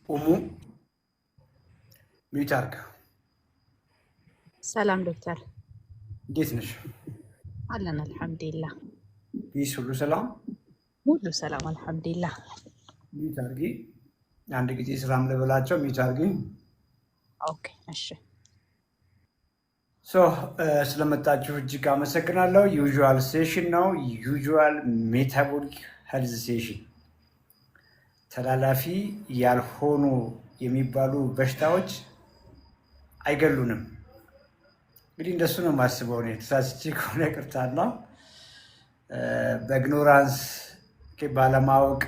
ኡሙ ሚታርክ ሰላም ዶክተር እንዴት ነሽ? አለን አልሐምዱሊላህ። ይህ ሁሉ ሰላም ሁሉ ሰላም አልሐምዱሊላህ። ሚታርጊ አንድ ጊዜ ሰላም ልበላቸው። ሚታርጊ ኦኬ እሺ። ስለመጣችሁ እጅግ አመሰግናለሁ። ዩዥዋል ሴሽን ነው። ዩዥዋል ሜታቦሊክ ሄልዝ ሴሽን ተላላፊ ያልሆኑ የሚባሉ በሽታዎች አይገሉንም። እንግዲህ እንደሱ ነው የማስበው እኔ። ተሳስቼ ከሆነ ይቅርታና በኢግኖራንስ ባለማወቅ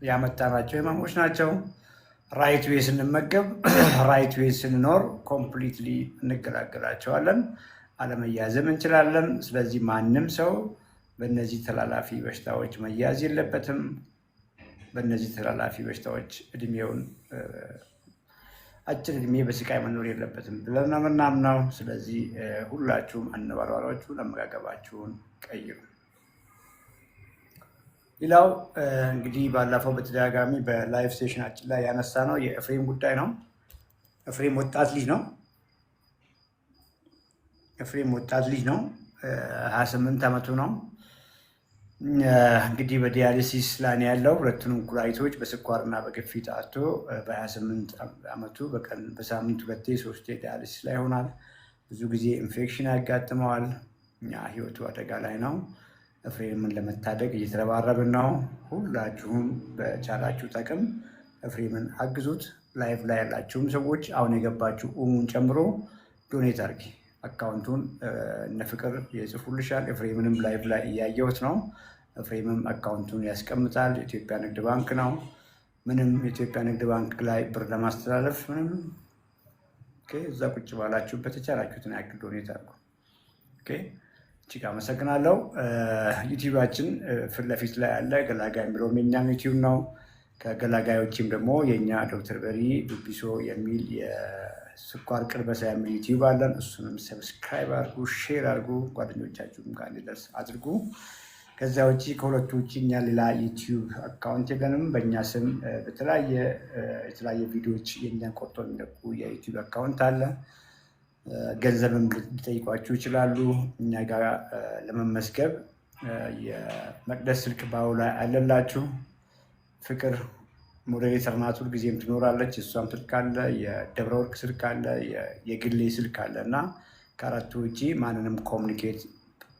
ያመጣናቸው ህመሞች ናቸው። ራይት ዌይ ስንመገብ ራይት ዌይ ስንኖር ኮምፕሊትሊ እንገላገላቸዋለን፣ አለመያዝም እንችላለን። ስለዚህ ማንም ሰው በእነዚህ ተላላፊ በሽታዎች መያዝ የለበትም። በእነዚህ ተላላፊ በሽታዎች እድሜውን አጭር እድሜ በስቃይ መኖር የለበትም ብለን ነው የምናምነው። ስለዚህ ሁላችሁም አነባበራችሁን፣ አመጋገባችሁን ቀይሩ። ሌላው እንግዲህ ባለፈው በተደጋጋሚ በላይቭ ሴሽናችን ላይ ያነሳ ነው የኤፍሬም ጉዳይ ነው። ኤፍሬም ወጣት ልጅ ነው። ኤፍሬም ወጣት ልጅ ነው። 28 ዓመቱ ነው። እንግዲህ በዲያሊሲስ ላይ ያለው ሁለቱንም ኩላሊቶች በስኳርና በግፊት አጥቶ በ28 ዓመቱ በሳምንት 2-3 ዲያሊሲስ ላይ ይሆናል። ብዙ ጊዜ ኢንፌክሽን ያጋጥመዋል። ህይወቱ አደጋ ላይ ነው። ኤፍሬምን ለመታደግ እየተረባረብን ነው። ሁላችሁም በቻላችሁ አቅም ኤፍሬምን አግዙት። ላይቭ ላይ ያላችሁም ሰዎች አሁን የገባችሁ ኡሙን ጨምሮ ዶኔት አድርጊ። አካውንቱን እነ ፍቅር የጽፉልሻል። ኤፍሬምንም ላይቭ ላይ እያየሁት ነው። ኤፍሬምም አካውንቱን ያስቀምጣል። የኢትዮጵያ ንግድ ባንክ ነው። ምንም የኢትዮጵያ ንግድ ባንክ ላይ ብር ለማስተላለፍ ምንም እዛ ቁጭ ባላችሁበት የቻላችሁትን ያክል ዶኔት አድርጉ። እጅግ አመሰግናለሁ። ዩቲዩባችን ፊት ለፊት ላይ ያለ ገላጋይ የሚለው የኛም ዩቲዩብ ነው። ከገላጋዮችም ደግሞ የእኛ ዶክተር በሪ ዱቢሶ የሚል የስኳር ቅልበሳ የሚል ዩቲዩብ አለን። እሱንም ሰብስክራይብ አድርጉ፣ ሼር አድርጉ፣ ጓደኞቻችሁም ጋር እንዲደርስ አድርጉ። ከዚያ ውጭ ከሁለቱ ውጭ እኛ ሌላ ዩቲዩብ አካውንት የለንም። በእኛ ስም የተለያየ ቪዲዮዎች የእኛን ቆርጦ የሚለቁ የዩቲዩብ አካውንት አለ። ገንዘብም ሊጠይቋችሁ ይችላሉ። እኛ ጋር ለመመዝገብ የመቅደስ ስልክ ባው ላይ አለላችሁ። ፍቅር ሞዴሬተር ናት፣ ሁልጊዜም ትኖራለች። እሷም ስልክ አለ፣ የደብረ ወርቅ ስልክ አለ፣ የግሌ ስልክ አለ እና ከአራቱ ውጭ ማንንም ኮሚኒኬት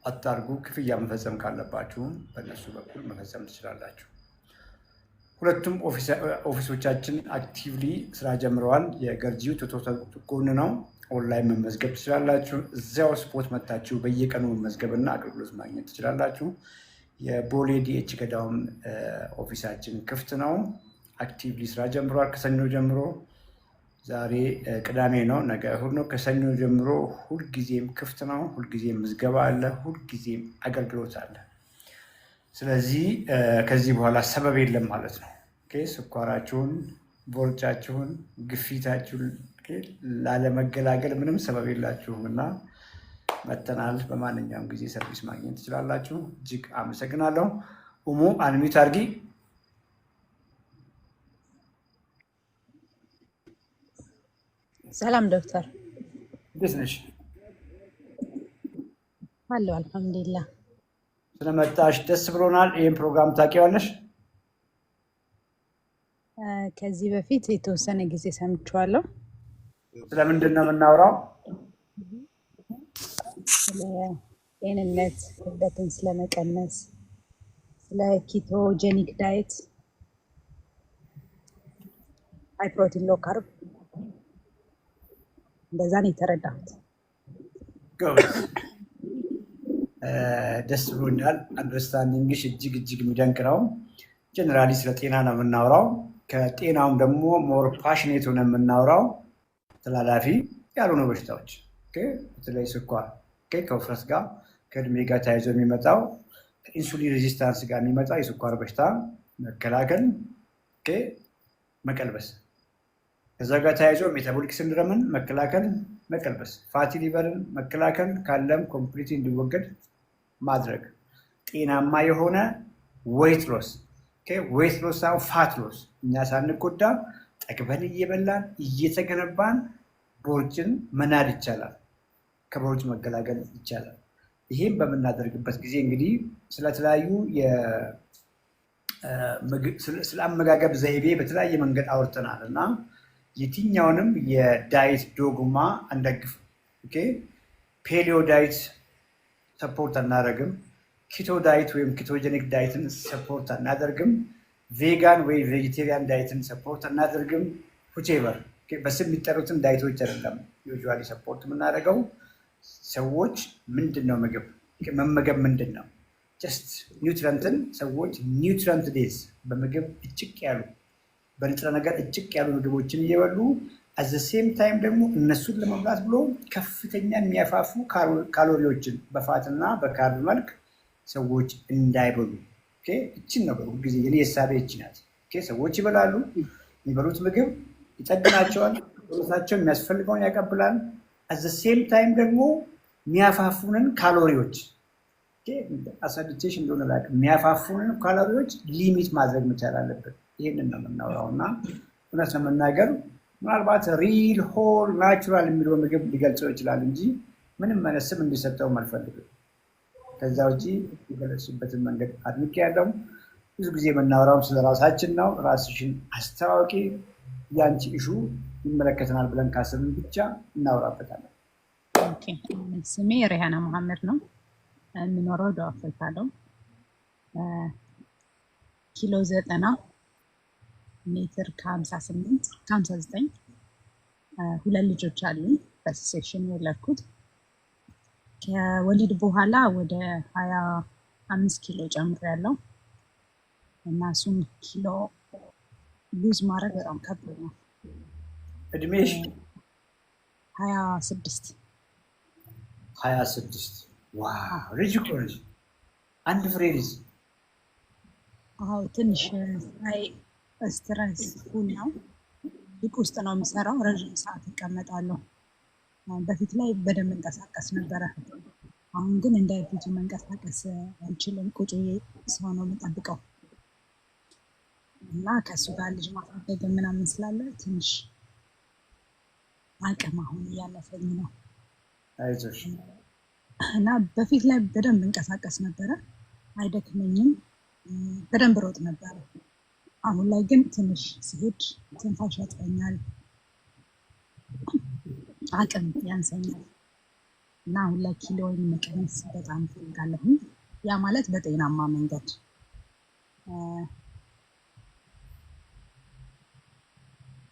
አታርጉ። ክፍያ መፈጸም ካለባችሁ በእነሱ በኩል መፈጸም ትችላላችሁ። ሁለቱም ኦፊሶቻችን አክቲቭሊ ስራ ጀምረዋል። የገርጂው ቶቶል ጎን ነው። ኦንላይን መመዝገብ ትችላላችሁ። እዚያው ስፖርት መታችሁ በየቀኑ መመዝገብና አገልግሎት ማግኘት ትችላላችሁ። የቦሌ ዲኤች ገዳውም ኦፊሳችን ክፍት ነው። አክቲቭሊ ስራ ጀምሯል ከሰኞ ጀምሮ። ዛሬ ቅዳሜ ነው፣ ነገ እሁድ ነው። ከሰኞ ጀምሮ ሁልጊዜም ክፍት ነው። ሁልጊዜም ምዝገባ አለ፣ ሁልጊዜም አገልግሎት አለ። ስለዚህ ከዚህ በኋላ ሰበብ የለም ማለት ነው። ስኳራችሁን፣ ቦርጫችሁን፣ ግፊታችሁን ላለመገላገል ምንም ሰበብ የላችሁም እና መተናል። በማንኛውም ጊዜ ሰርቪስ ማግኘት ትችላላችሁ። እጅግ አመሰግናለሁ። ኡሙ አንሚት አድርጊ። ሰላም ዶክተር፣ እንዴት ነሽ? አለሁ አልሐምዱሊላህ። ስለመጣሽ ደስ ብሎናል። ይህን ፕሮግራም ታውቂዋለሽ? ከዚህ በፊት የተወሰነ ጊዜ ሰምቼዋለሁ። ስለምንድን ነው የምናወራው? ስለ ጤንነት፣ ክብደትን ስለመቀነስ፣ ስለ ኪቶጀኒክ ዳየት፣ ሃይ ፕሮቲን ሎ ካርብ፣ እንደዛ ነው የተረዳሁት። ደስ ብሎኛል። አንደርስታንዲንግሽ እጅግ የሚደንቅ ነው። ጀነራሊ ስለ ጤና ነው የምናወራው። ከጤናውም ደግሞ ሞር ፓሽኔት ሆነ የምናወራው ተላላፊ ያልሆኑ በሽታዎች በተለይ ስኳር ከውፍረት ጋር ከእድሜ ጋር ተያይዞ የሚመጣው ከኢንሱሊን ሬዚስታንስ ጋር የሚመጣ የስኳር በሽታ መከላከል፣ መቀልበስ፣ ከዛ ጋር ተያይዞ ሜታቦሊክ ሲንድረምን መከላከል፣ መቀልበስ፣ ፋቲ ሊቨርን መከላከል፣ ካለም ኮምፕሊት እንዲወገድ ማድረግ፣ ጤናማ የሆነ ዌይት ሎስ ሳይሆን ፋት ሎስ እኛ ሳንጎዳ ጠግበን እየበላን እየተገነባን ቦርጭን መናድ ይቻላል፣ ከቦርጭ መገላገል ይቻላል። ይሄም በምናደርግበት ጊዜ እንግዲህ ስለተለያዩ ስለ አመጋገብ ዘይቤ በተለያየ መንገድ አውርተናል እና የትኛውንም የዳይት ዶግማ አንደግፍ። ፔሊዮ ዳይት ሰፖርት አናደርግም። ኪቶ ዳይት ወይም ኪቶጀኒክ ዳይትን ሰፖርት አናደርግም። ቬጋን ወይ ቬጂቴሪያን ዳይትን ሰፖርት አናደርግም። ሁቼቨር በስም የሚጠሩትን ዳይቶች አይደለም ዩዥዋሊ ሰፖርት የምናደርገው። ሰዎች ምንድን ነው መመገብ ምንድን ነው ጀስት ኒውትረንትን ሰዎች ኒውትረንት ዴዝ በምግብ እጭቅ ያሉ በንጥረ ነገር እጭቅ ያሉ ምግቦችን እየበሉ አዘ ሴም ታይም ደግሞ እነሱን ለመብላት ብሎ ከፍተኛ የሚያፋፉ ካሎሪዎችን በፋትና በካርብ መልክ ሰዎች እንዳይበሉ። እችን ነው ሁልጊዜ የኔ የሳቤ እች ናት። ሰዎች ይበላሉ፣ የሚበሉት ምግብ ይጠግናቸዋል፣ ሰውነታቸው የሚያስፈልገውን ያቀብላል። አዘ ሴም ታይም ደግሞ የሚያፋፉንን ካሎሪዎች አሳድቴሽ እንደሆነ ላ የሚያፋፉንን ካሎሪዎች ሊሚት ማድረግ መቻል አለብን። ይህንን ነው የምናወራው እና እውነት ለመናገር ምናልባት ሪል ሆል ናቹራል የሚለው ምግብ ሊገልጸው ይችላል እንጂ ምንም መነስም እንዲሰጠውም አልፈልግም። ከዛ ውጭ የገለጽበትን መንገድ አድንቄ ያለው ብዙ ጊዜ የምናወራውም ስለ ራሳችን ነው። ራስሽን አስተዋወቂ። ያንቺ ኢሹ ይመለከተናል ብለን ካሰብን ብቻ እናወራበታለን። ስሜ ሪሃና መሐመድ ነው። የምኖረው ደቡብ አፍሪካ ነው። ኪሎ 90 ሜትር ከ59 ሁለት ልጆች አሉኝ። በሴክሽን የወለድኩት ከወሊድ በኋላ ወደ 25 ኪሎ ጨምሬያለሁ እና እሱን ኪሎ ሉዝ ማድረግ በጣም ከባድ ነው። እድሜሽ 26 ዋው ልጅ እኮ ነሽ። አንድ ፍሬ ልጅ። አዎ ትንሽ ስትረስ ፉል ነው። ሱቅ ውስጥ ነው የምሰራው። ረዥም ሰዓት እቀመጣለሁ። በፊት ላይ በደንብ እንቀሳቀስ ነበረ። አሁን ግን እንደ በፊቱ መንቀሳቀስ አልችልም። ቁጭ ሰው ነው የምጠብቀው እና ከእሱ ጋር ልጅ ማሳደግ ምናምን ስላለ ትንሽ አቅም አሁን እያለፈኝ ነው። አይዞሽ። እና በፊት ላይ በደንብ እንቀሳቀስ ነበረ፣ አይደክመኝም፣ በደንብ ሮጥ ነበረ። አሁን ላይ ግን ትንሽ ሲሄድ ትንፋሽ ያጥረኛል፣ አቅም ያንሰኛል እና አሁን ላይ ኪሎውን መቀነስ በጣም እፈልጋለሁ። ያ ማለት በጤናማ መንገድ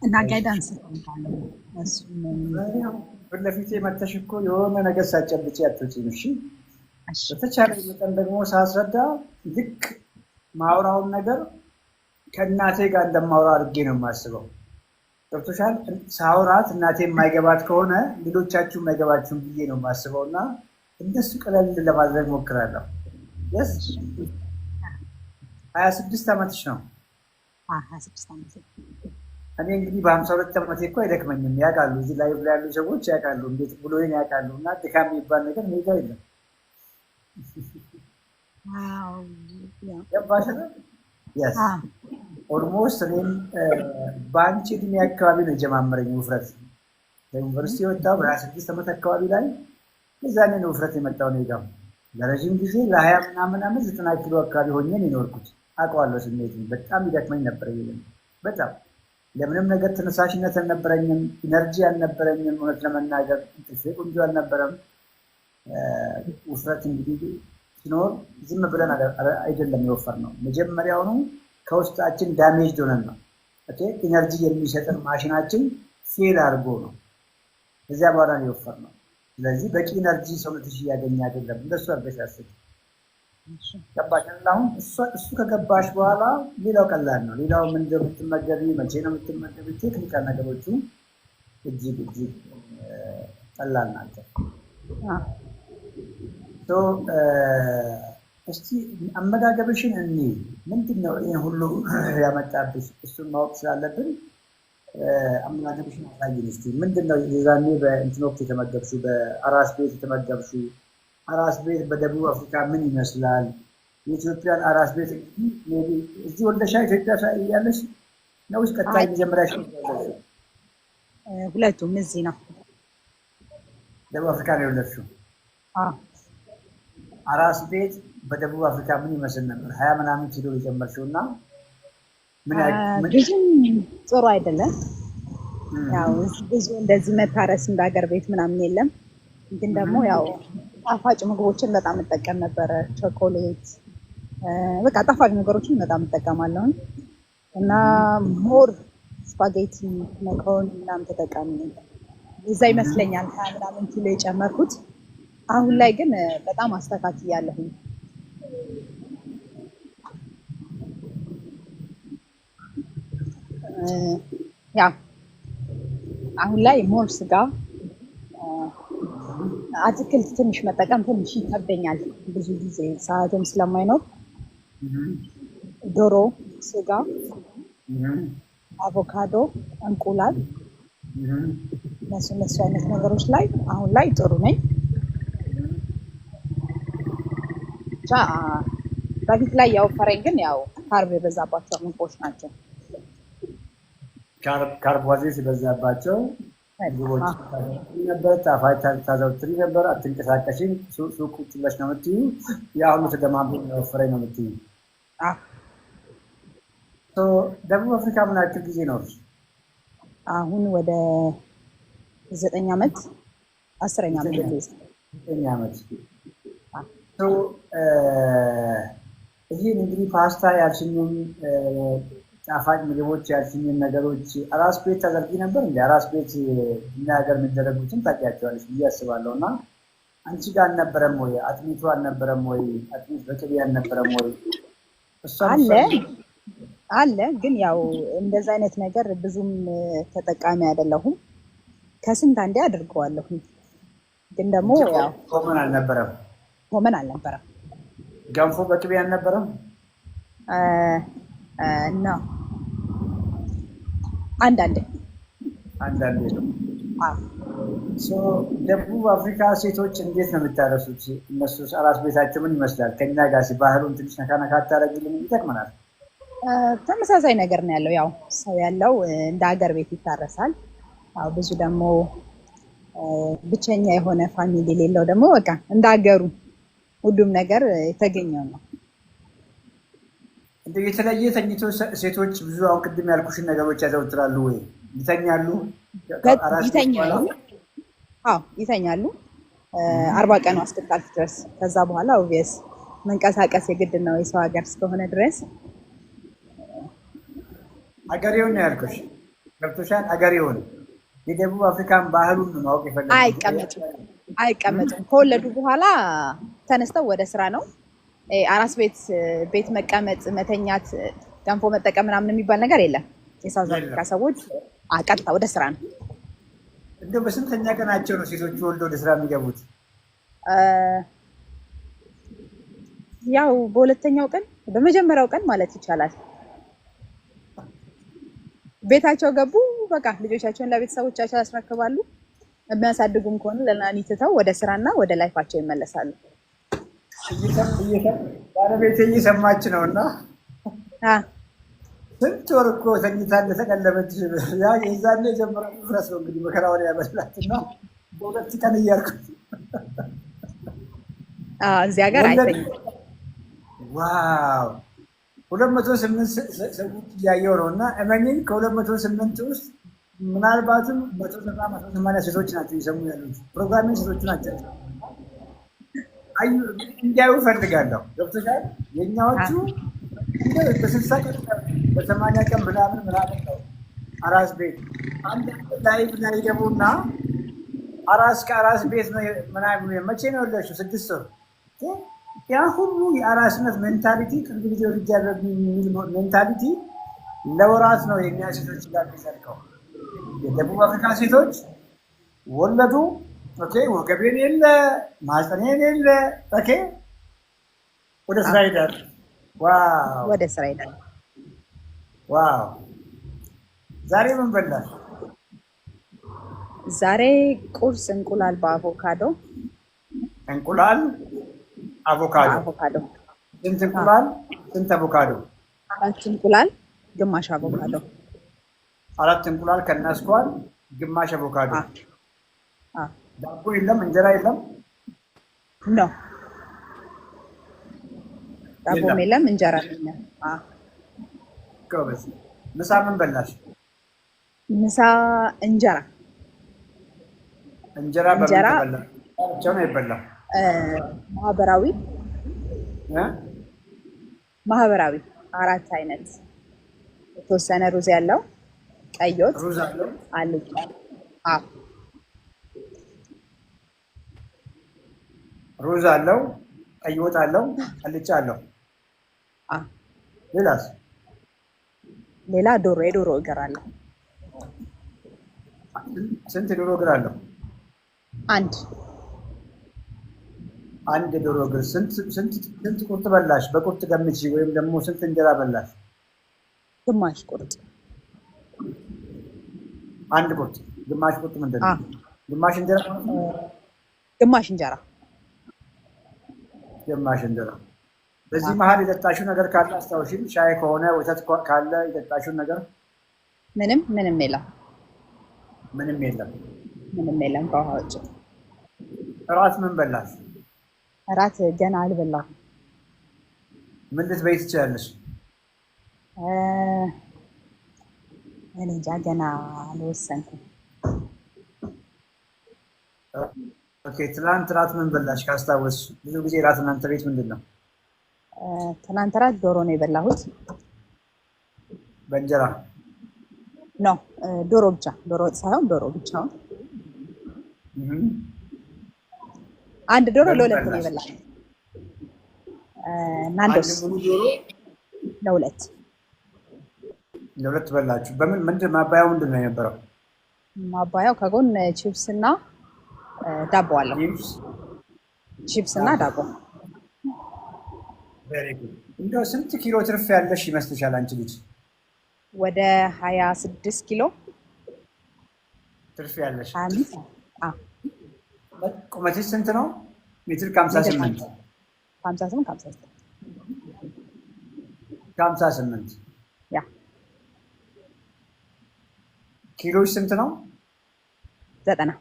እና ጋይዳንስ እፈልጋለሁ። ፊት ለፊቴ መተሽ እኮ የሆነ ነገር ሳጨብጭ አትወጪም። እሺ፣ በተቻለ መጠን ደግሞ ሳስረዳ ልክ ማውራውን ነገር ከእናቴ ጋር እንደማውራ አድርጌ ነው የማስበው። ገብቶሻል? ሳውራት እናቴ የማይገባት ከሆነ ሌሎቻችሁ የማይገባችሁም ብዬ ነው የማስበው እና እንደሱ ቀለል ለማድረግ ሞክራለሁ። ስ 26 ዓመትሽ ነው? 26 ዓመት። እኔ እንግዲህ በ52 ዓመቴ እኮ አይደክመኝም። ያውቃሉ፣ እዚህ ላይ ያሉ ሰዎች ያውቃሉ፣ እንዴት ብሎኝ ያውቃሉ። እና ድካም የሚባል ነገር እኔ ጋ የለም። ገባሽ? ኦልሞስት እኔም በአንቺ እድሜ አካባቢ ነው የጀማመረኝ ውፍረት። ከዩኒቨርሲቲ የወጣው በ26 ዓመት አካባቢ ላይ የዛኔ ነው ውፍረት የመጣው። ነው ጋር ለረዥም ጊዜ ለ20 ምናምን ዓመት 90 ኪሎ አካባቢ ሆኜ ነው የኖርኩት። አውቀዋለሁ ስሜቱን። በጣም ይደክመኝ ነበር። በጣም ለምንም ነገር ተነሳሽነት አልነበረኝም፣ ኢነርጂ አልነበረኝም። እውነት ለመናገር እንቅልፌ ቆንጆ አልነበረም። ውፍረት እንግዲህ ሲኖር ዝም ብለን አይደለም የወፈር ነው። መጀመሪያውኑ ከውስጣችን ዳሜጅ ሆነን ነው። ኢነርጂ የሚሰጠን ማሽናችን ፌል አድርጎ ነው። ከዚያ በኋላ ነው የወፈር ነው። ስለዚህ በቂ ኢነርጂ ሰውነትሽ እያገኘ አይደለም። እንደሱ አድርገሽ አስቢ። ገባሽ? አሁን እሱ ከገባሽ በኋላ ሌላው ቀላል ነው። ሌላው ምን እንደምትመገቢ፣ መቼ ነው የምትመገቢ፣ ቴክኒካል ነገሮቹ እጅግ ቀላል ናቸው። እስቲ አመጋገብሽን እኒ ምንድን ነው ይህን ሁሉ ያመጣብሽ? እሱን ማወቅ ስላለብን አመጋገብሽን አሳይን እስቲ። ምንድን ነው የዛኔ በእንትን ወቅት የተመገብሽው? በአራስ ቤት የተመገብሽው አራስ ቤት በደቡብ አፍሪካ ምን ይመስላል? የኢትዮጵያን አራስ ቤት እዚህ ወልደሻ ኢትዮጵያ ያለሽ ነው ቀጣይ መጀመሪያ ሁለቱም እዚህ ነው። ደቡብ አፍሪካ ነው የወለድሽው? አራስ ቤት በደቡብ አፍሪካ ምን ይመስል ነበር? 20 ምናምን ኪሎ የጨመርሽው እና ብዙም ጥሩ አይደለም። ያው ብዙ እንደዚህ መታረስ እንዳገር ቤት ምናምን የለም። ግን ደግሞ ያው ጣፋጭ ምግቦችን በጣም እጠቀም ነበረ። ቾኮሌት፣ በቃ ጣፋጭ ነገሮችን በጣም እጠቀማለሁ እና ሞር ስፓጌቲ፣ መኮሮኒ ምናምን ተጠቃሚ ነኝ። እዛ ይመስለኛል 20 ምናምን ኪሎ የጨመርኩት። አሁን ላይ ግን በጣም አስተካክያለሁኝ። ያው አሁን ላይ ሞር ስጋ፣ አትክልት ትንሽ መጠቀም ትንሽ ይከብደኛል ብዙ ጊዜ ሰዓትም ስለማይኖር። ዶሮ፣ ስጋ፣ አቮካዶ፣ እንቁላል እነሱ አይነት ነገሮች ላይ አሁን ላይ ጥሩ ነኝ። ብቻ በፊት ላይ ያወፈረኝ ግን ያው ካርብ የበዛባቸው ምግቦች ናቸው። ካርቦሃይድሬት የበዛባቸው ምግቦች ነበር። ጣፋጭ ታዘውትሪ ነበር። አትንቀሳቀሽም፣ ሱቅ ቁጭ ብለሽ ነው የምትይው። የአሁኑ ተደማምሮ ያወፈረኝ ነው የምትይው። ደቡብ አፍሪካ ምን ያክል ጊዜ ነው? አሁን ወደ 9 ዓመት 10ኛ ዓመት ነው። 9 ዓመት። ይህን እንግዲህ ፓስታ ያልሽኝም ጣፋጭ ምግቦች ያልሽኝም ነገሮች አራስ ቤት ታደርጊ ነበር እንዴ? አራስ ቤት እኛ ሀገር የሚደረጉትን ታውቂያቸዋለሽ ብዬ አስባለሁ። እና አንቺ ጋር አልነበረም ወይ? አጥሚቱ አልነበረም ወይ? አጥሚት በቅቤ አልነበረም ወይ? አለ ግን ያው እንደዛ አይነት ነገር ብዙም ተጠቃሚ አይደለሁም። ከስንት አንዴ አድርገዋለሁ። ግን ደግሞ ያው ኮመን አልነበረም። ገንፎ በቅቤ አልነበረም ነው። አንዳንዴ ነው። ደቡብ አፍሪካ ሴቶች እንዴት ነው የምታረሱት? እነሱ አራስ ቤታቸው ምን ይመስላል? ከኛ ጋር ባህሉን ትንሽ ነካ አታደርጊልን? ይጠቅመናል። ተመሳሳይ ነገር ነው ያለው። ያው ሰው ያለው እንደ ሀገር ቤት ይታረሳል። ያው ብዙ ደግሞ ብቸኛ የሆነ ፋሚሊ የሌለው ደግሞ በቃ እንደ ሀገሩ ሁሉም ነገር የተገኘው ነው። እንደ የተለየ ተኝቶ ሴቶች ብዙ አሁን ቅድም ያልኩሽን ነገሮች ያዘውትራሉ ወይ ይተኛሉ? ይተኛሉ 40 ቀን እስክታልፍ ድረስ። ከዛ በኋላ ኦብቪየስ መንቀሳቀስ የግድ ነው የሰው ሀገር እስከሆነ ድረስ። አገሬውን ነው ያልኩሽ፣ ገብቶሻል? አገሬውን የደቡብ አፍሪካን ባህሉን ማወቅ ይፈልጋል። አይቀመጡም። ከወለዱ በኋላ ተነስተው ወደ ስራ ነው። አራስ ቤት መቀመጥ፣ መተኛት፣ ገንፎ መጠቀም ምናምን የሚባል ነገር የለም። የሳውዝ አፍሪካ ሰዎች ቀጥታ ወደ ስራ ነው። እንደው በስንተኛ ቀናቸው ነው ሴቶቹ ወልደው ወደ ስራ የሚገቡት? ያው በሁለተኛው ቀን፣ በመጀመሪያው ቀን ማለት ይቻላል። ቤታቸው ገቡ፣ በቃ ልጆቻቸውን ለቤተሰቦቻቸው ያስረክባሉ። የሚያሳድጉም ከሆነ ለናኒ ትተው ወደ ስራና ወደ ላይፋቸው ይመለሳሉ። ባለቤቴ እየሰማች ነው እና ስንት ወር እኮ ተኝታ እንደተቀለበች የዛኔ ጀምሮ ፍረስ ነው እንግዲህ መከራውን ያበላት እና በሁለት ቀን እያልኩት እዚህ ሀገር አይተኝም። ዋው 208 ሰዎች እያየው ነው እና እመኝን ከ208 ውስጥ ምናልባትም 180 ሴቶች ናቸው እየሰሙ ያሉት። ፕሮግራሚንግ ሴቶች ናቸው። እንዲያዩ እፈልጋለሁ። ገብቶሻል? የእኛዎቹ በ60 ቀን በ80 ቀን ምናምን ነው አራስ ቤት አንድ ላይቭ ላይ ገቡና ከአራስ ቤት ነው ምናምን። መቼ ነው የወለድሽው? 6 ወር። ያ ሁሉ የአራስነት ሜንታሊቲ ቅርብ ጊዜ ወልጅ ያደረግ የሚል ሜንታሊቲ ለወራት ነው የእኛ ሴቶች ጋር የሚዘልቀው። የደቡብ አፍሪካ ሴቶች ወለዱ፣ ኦኬ፣ ወገቤን የለ ማህፀኔን የለ፣ ኦኬ፣ ወደ ስራ ሄዳል። ዋው! ዛሬ ምን በላሽ? ዛሬ ቁርስ እንቁላል በአቮካዶ። እንቁላል አቮካዶ። ስንት እንቁላል ስንት አቮካዶ? 4 እንቁላል ግማሽ አቮካዶ። 4 እንቁላል ከናስኳል፣ ግማሽ አቮካዶ። ዳቦ የለም፣ እንጀራ የለም። ነው ዳቦም የለም እንጀራ የለም። ጎበዝ። ምሳ ምን በላሽ? ምሳ እንጀራ። እንጀራ በምን ተበላ? ብቻ ነው የበላው? ማህበራዊ 4 አይነት የተወሰነ ሩዝ ያለው፣ ቀይ ወጥ፣ ሩዝ አለው፣ አልጫ። ሩዝ አለው፣ ቀይ ወጥ አለው፣ አልጫ አለው። ሌላስ? ሌላ የዶሮ እግር አለው። ስንት ዶሮ እግር አለው? አንድ ዶሮ እግር። ስንት ቁርጥ በላሽ? በቁርጥ ገምቺ። ወይም ደግሞ ስንት እንጀራ በላሽ? ግማሽ ቁርጥ። አንድ ቁርጥ። ግማሽ ቁርጥ ምንድን ነው? ግማሽ እንጀራ። ግማሽ እንጀራ። ግማሽ እንጀራ። በዚህ መሀል የጠጣሽው ነገር ካለ አስታውሽኝ። ሻይ ከሆነ ወተት ካለ የጠጣሽው ነገር? ምንም የለም። ምንም የለም። ከውሃ ውጭ። እራት ምን በላሽ? እራት ገና አልበላሁም። ምን ልትበይ ትችያለሽ? እኔ እንጃ፣ ገና አልወሰንኩም። ኦኬ። ትናንት እራት ምን በላሽ ካስታወስሽ? ብዙ ጊዜ እራት እናንተ ቤት ምንድን ነው? ትናንት እራት ዶሮ ነው የበላሁት። በእንጀራ ነው? ዶሮ ብቻ። ዶሮ ወጥ ሳይሆን ዶሮ ብቻውን። አንድ ዶሮ ለሁለት ነው የበላሁት። ናንዶስ ለሁለት በላችሁ። ማባያው ምንድን ነው የነበረው? ማባያው ከጎን ቺፕስ እና ዳቦ አለው። ቺፕስ እና ዳቦ። እንደው ስንት ኪሎ ትርፍ ያለሽ ይመስልሻል አንቺ ልጅ? ወደ 26 ኪሎ ትርፍ ያለሽ። ቁመትሽ ስንት ነው? ሜትር ከ58 58 ያ። ኪሎች ስንት ነው? 90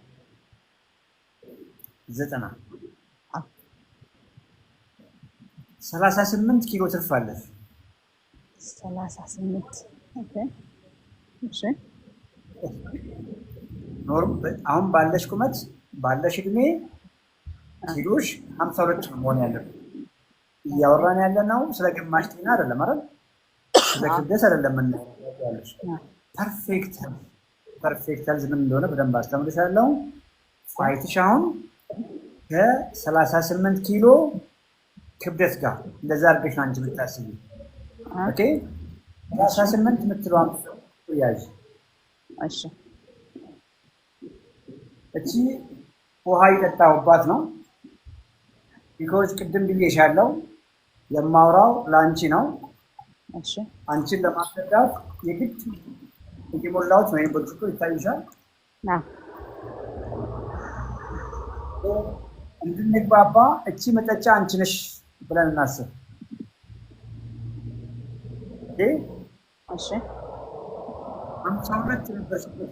38 ኪሎ ትርፍ አለሽ። 38 ኦኬ። እሺ። አሁን ባለሽ ቁመት ባለሽ እድሜ ኪሎሽ 52 ነው መሆን ያለበት። እያወራን ያለ ነው ስለ ግማሽ ጤና አይደለም አይደል? ስለ ክብደት አይደለም። ያለሽ ፐርፌክት ሄልዝ ምን እንደሆነ በደንብ አስተምርሻለሁ። ፋይትሽ አሁን ከ38 ኪሎ ክብደት ጋር እንደዛ አድርገሽ ነው አንቺ ብታስቢ። ኦኬ 38 የምትለዋን ያዥ። እሺ። እቺ ውሃ የጠጣሁባት ነው። ቢኮዝ ቅድም ብዬሻለሁ የማውራው ለአንቺ ነው። እሺ። አንቺን ለማስረዳት የግድ የሞላሁት ወይም ብርጭቆ ይታይሻል። እንድንግባባ እቺ መጠጫ አንቺ ነሽ ብለን እናስብ። እሺ። 52 ነበርሽበት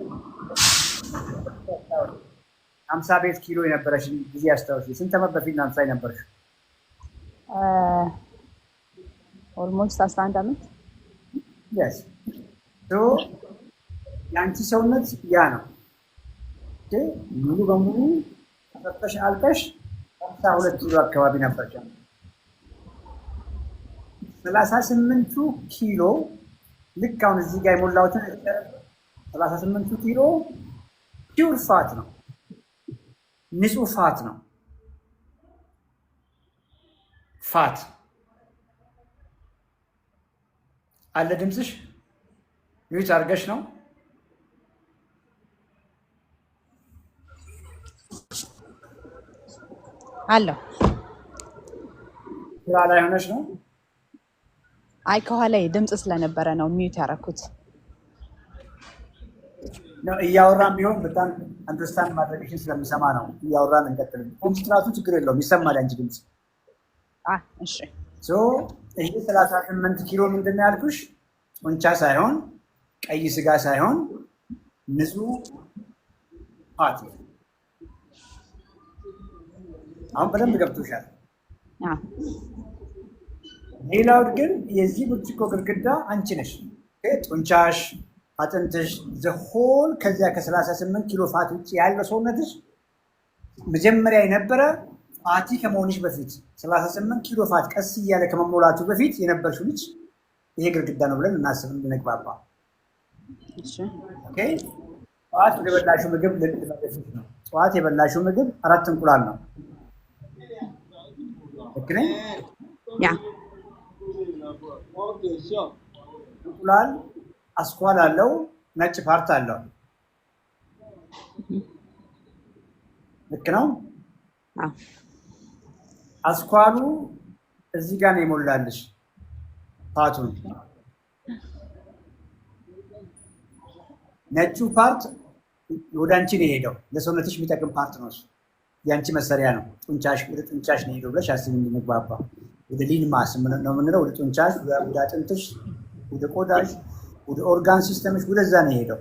50 ቤት ኪሎ የነበረሽ ጊዜ አስታውሽ። ስንት ዓመት በፊት 50 የነበረሽ? ኦልሞስት 11 ዓመት። yes so የአንቺ ሰውነት ያ ነው። ሙሉ በሙሉ ተፈተሽ አልቀሽ 52 ኪሎ አካባቢ ነበርሽ። 38ቱ ኪሎ ልክ አሁን እዚህ ጋር የሞላሁትን 38ቱ ኪሎ ፒውር ፋት ነው፣ ንጹህ ፋት ነው። ፋት አለ። ድምፅሽ ሚዩት አድርገሽ ነው። አለው ስራ ላይ ሆነሽ ነው? አይ ከኋላ ድምፅ ስለነበረ ነው ሚዩት ያደረኩት። እያወራን ቢሆን በጣም አንደርስታንድ ማድረግሽን ስለምሰማ ነው። እያወራን እንቀጥል። ድምፅ ጥራቱ ችግር የለውም፣ ይሰማል አንቺ ድምፅ። እሺ። ይሄ 38 ኪሎ ምንድን ነው ያልኩሽ? ጡንቻ ሳይሆን ቀይ ስጋ ሳይሆን ንጹህ ፋት ነው። አሁን በደንብ ገብቶሻል። ሌላው ግን የዚህ ብርጭቆ ግድግዳ አንቺ ነሽ። ጡንቻሽ፣ አጥንትሽ ዘሆል ከዚያ ከ38 ኪሎ ፋት ውጭ ያለው ሰውነትሽ መጀመሪያ የነበረ ፋቲ ከመሆንሽ በፊት 38 ኪሎ ፋት ቀስ እያለ ከመሞላቱ በፊት የነበርሽው ልጅ ይሄ ግድግዳ ነው ብለን እናስብ እንድንግባባ። ጠዋት ወደ በላሽው ምግብ ልትመለስሽ ነው። ጠዋት የበላሽው ምግብ 4 እንቁላል ነው። ልክ ነኝ? እንቁላል አስኳል አለው፣ ነጭ ፓርት አለው። ልክ ነው? አስኳሉ እዚህ ጋር ነው የሞላልሽ ፓቱን። ነጩ ፓርት ወደ አንቺ ነው የሄደው። ለሰውነትሽ የሚጠቅም ፓርት ነው እሱ። የአንቺ መሰሪያ ነው። ጡንቻሽ ወደ ጡንቻሽ ነው የሄደው ብለሽ አስቢ እንድንግባባ። ወደ ሊን ማስ ነው የምንለው። ወደ ጡንቻሽ፣ ወደ አጥንትሽ፣ ወደ ቆዳሽ፣ ወደ ኦርጋን ሲስተምሽ ወደዛ ነው የሄደው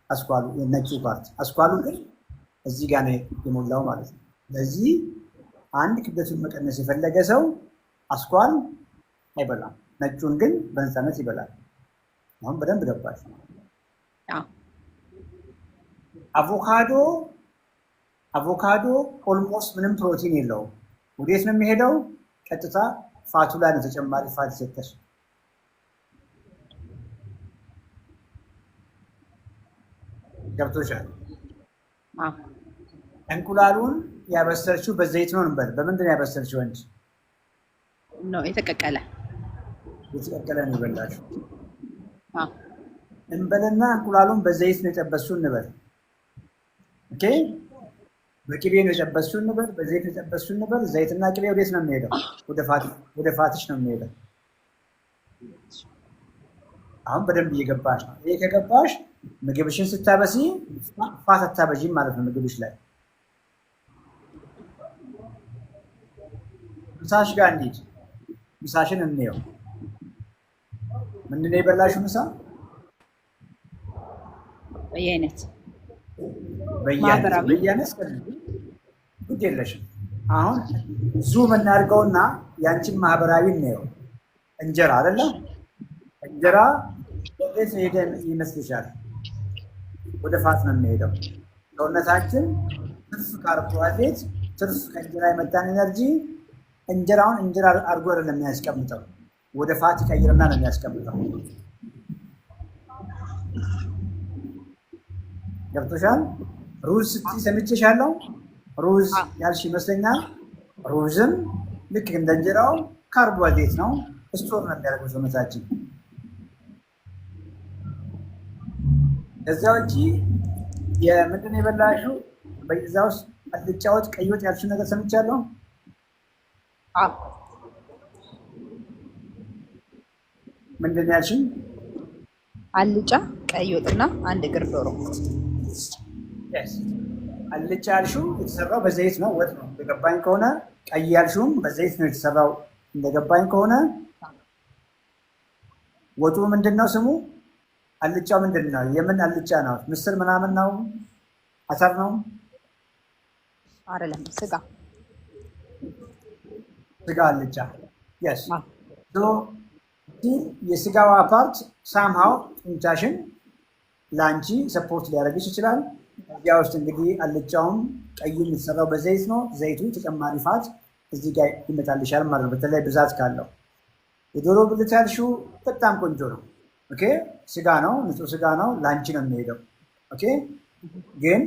አስኳሉ፣ ነጩ ፓርት። አስኳሉ ግን እዚህ ጋር ነው የሞላው ማለት ነው። ስለዚህ አንድ ክብደቱን መቀነስ የፈለገ ሰው አስኳል አይበላም፣ ነጩን ግን በነፃነት ይበላል። አሁን በደንብ ገባሽ? አቮካዶ ኦልሞስት ምንም ፕሮቲን የለውም። ወዴት ነው የሚሄደው? ቀጥታ ፋቱ ላይ ነው ተጨማሪ ፋት ይሰጠሽ። ገብቶሻል? እንቁላሉን ያበሰልሽው በዘይት ነው እንበል። በምንድን ነው ያበሰልሽው? አንቺ ነው የተቀቀለ ነው የበላሽው እንበልና እንቁላሉን በዘይት ነው የጠበስሽው እንበል። ኦኬ፣ በቅቤ ነው የጠበስሽው እንበል፣ በዘይት ነው የጠበስሽው እንበል። ዘይትና ቅቤ ወዴት ነው የሚሄደው? ወደ ፋትሽ ነው የሚሄደው። አሁን በደንብ እየገባሽ ነው። ይሄ ከገባሽ ምግብሽን ስታበሲ ፋት አታበዢም ማለት ነው ምግብሽ ላይ። ምሳሽ ጋር እንሂድ። ምሳሽን እንየው። ምንድን ነው የበላሽው ምሳ? በየአይነት ግድ የለሽም። አሁን ዙም እናድርገውና ያንቺን ማህበራዊ እንየው። እንጀራ አይደለም? እንጀራ ወዴት ሄደ ይመስልሻል? ወደ ፋት ነው የሚሄደው። ሰውነታችን ትርፍ ካርቦሃይድሬት፣ ትርፍ ከእንጀራ የመጣን ኤነርጂ እንጀራውን እንጀራ አድርጎ አይደለም የሚያስቀምጠው፣ ወደ ፋት ይቀይርና ነው የሚያስቀምጠው። ገብቶሻል? ሩዝ ስትይ ሰምቼሻለሁ። ሩዝ ያልሽ ይመስለኛል። ሩዝም ልክ እንደ እንጀራው ካርቦሃይድሬት ነው፣ ስቶር ነው የሚያደርገው ሰውነታችን። ከዛ ውጭ የምንድን የበላሽው? በዛ ውስጥ አልጫ ወጥ፣ ቀይ ወጥ ያልሽው ነገር ሰምቻለሁ። ምንድን ያልሽኝ? አልጫ፣ ቀይ ወጥና አንድ እግር ዶሮ። አልጫ ያልሽው የተሰራው በዘይት ነው፣ ወጥ ነው እንደገባኝ ከሆነ። ቀይ ያልሽውም በዘይት ነው የተሰራው እንደገባኝ ከሆነ። ወጡ ምንድን ነው ስሙ? አልጫው ምንድን ነው? የምን አልጫ ነው? ምስር ምናምን ነው? አተር ነው? አይደለም፣ ስጋ አልጫ። የስ የስጋዋ ፓርት ሳምሃው ጡንቻሽን ለአንቺ ሰፖርት ሊያደርግሽ ይችላል። እዚያ ውስጥ እንግዲህ አልጫውም ቀዩ የተሰራው በዘይት ነው። ዘይቱ ተጨማሪ ፋት እዚህ ጋር ይመጣልሻል ማለት ነው፣ በተለይ ብዛት ካለው። የዶሮ ብልት ያልሽው በጣም ቆንጆ ነው። ኦኬ፣ ስጋ ነው፣ ንጹህ ስጋ ነው፣ ለአንቺ ነው የሚሄደው። ኦኬ፣ ግን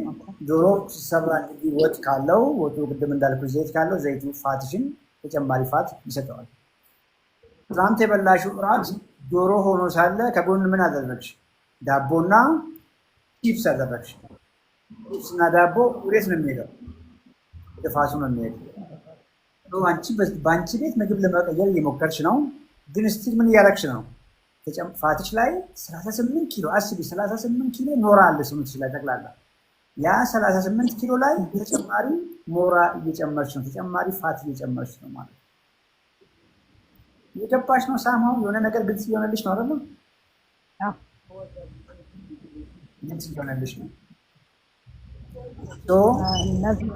ዶሮ ሲሰራ እንግዲህ ወጥ ካለው፣ ወጡ ቅድም እንዳልኩ ዘይት ካለው፣ ዘይቱ ፋትሽን ተጨማሪ ፋት ይሰጠዋል። ትናንት የበላሽው እራት ዶሮ ሆኖ ሳለ ከጎን ምን አደረግሽ? ዳቦና ቺፕስ አደረግሽ። ቺፕስ እና ዳቦ ወዴት ነው የሚሄደው? ወደ ፋቱ ነው የሚሄደው። አንቺ በአንቺ ቤት ምግብ ለመቀየር እየሞከርሽ ነው፣ ግን ስቲል ምን እያደረግሽ ነው? ፋትሽ ላይ 38 ኪሎ አስቢ፣ 38 ኪሎ ኖራ አለ ሰውነትሽ ላይ ጠቅላላ። ያ 38 ኪሎ ላይ ተጨማሪ ሞራ እየጨመርሽ ነው፣ ተጨማሪ ፋት እየጨመርሽ ነው ማለት ነው። የገባሽ ነው? ሳማው የሆነ ነገር ግልጽ እየሆነልሽ ነው አይደለም? ምን ስለሆነልሽ ነው? እነዚህ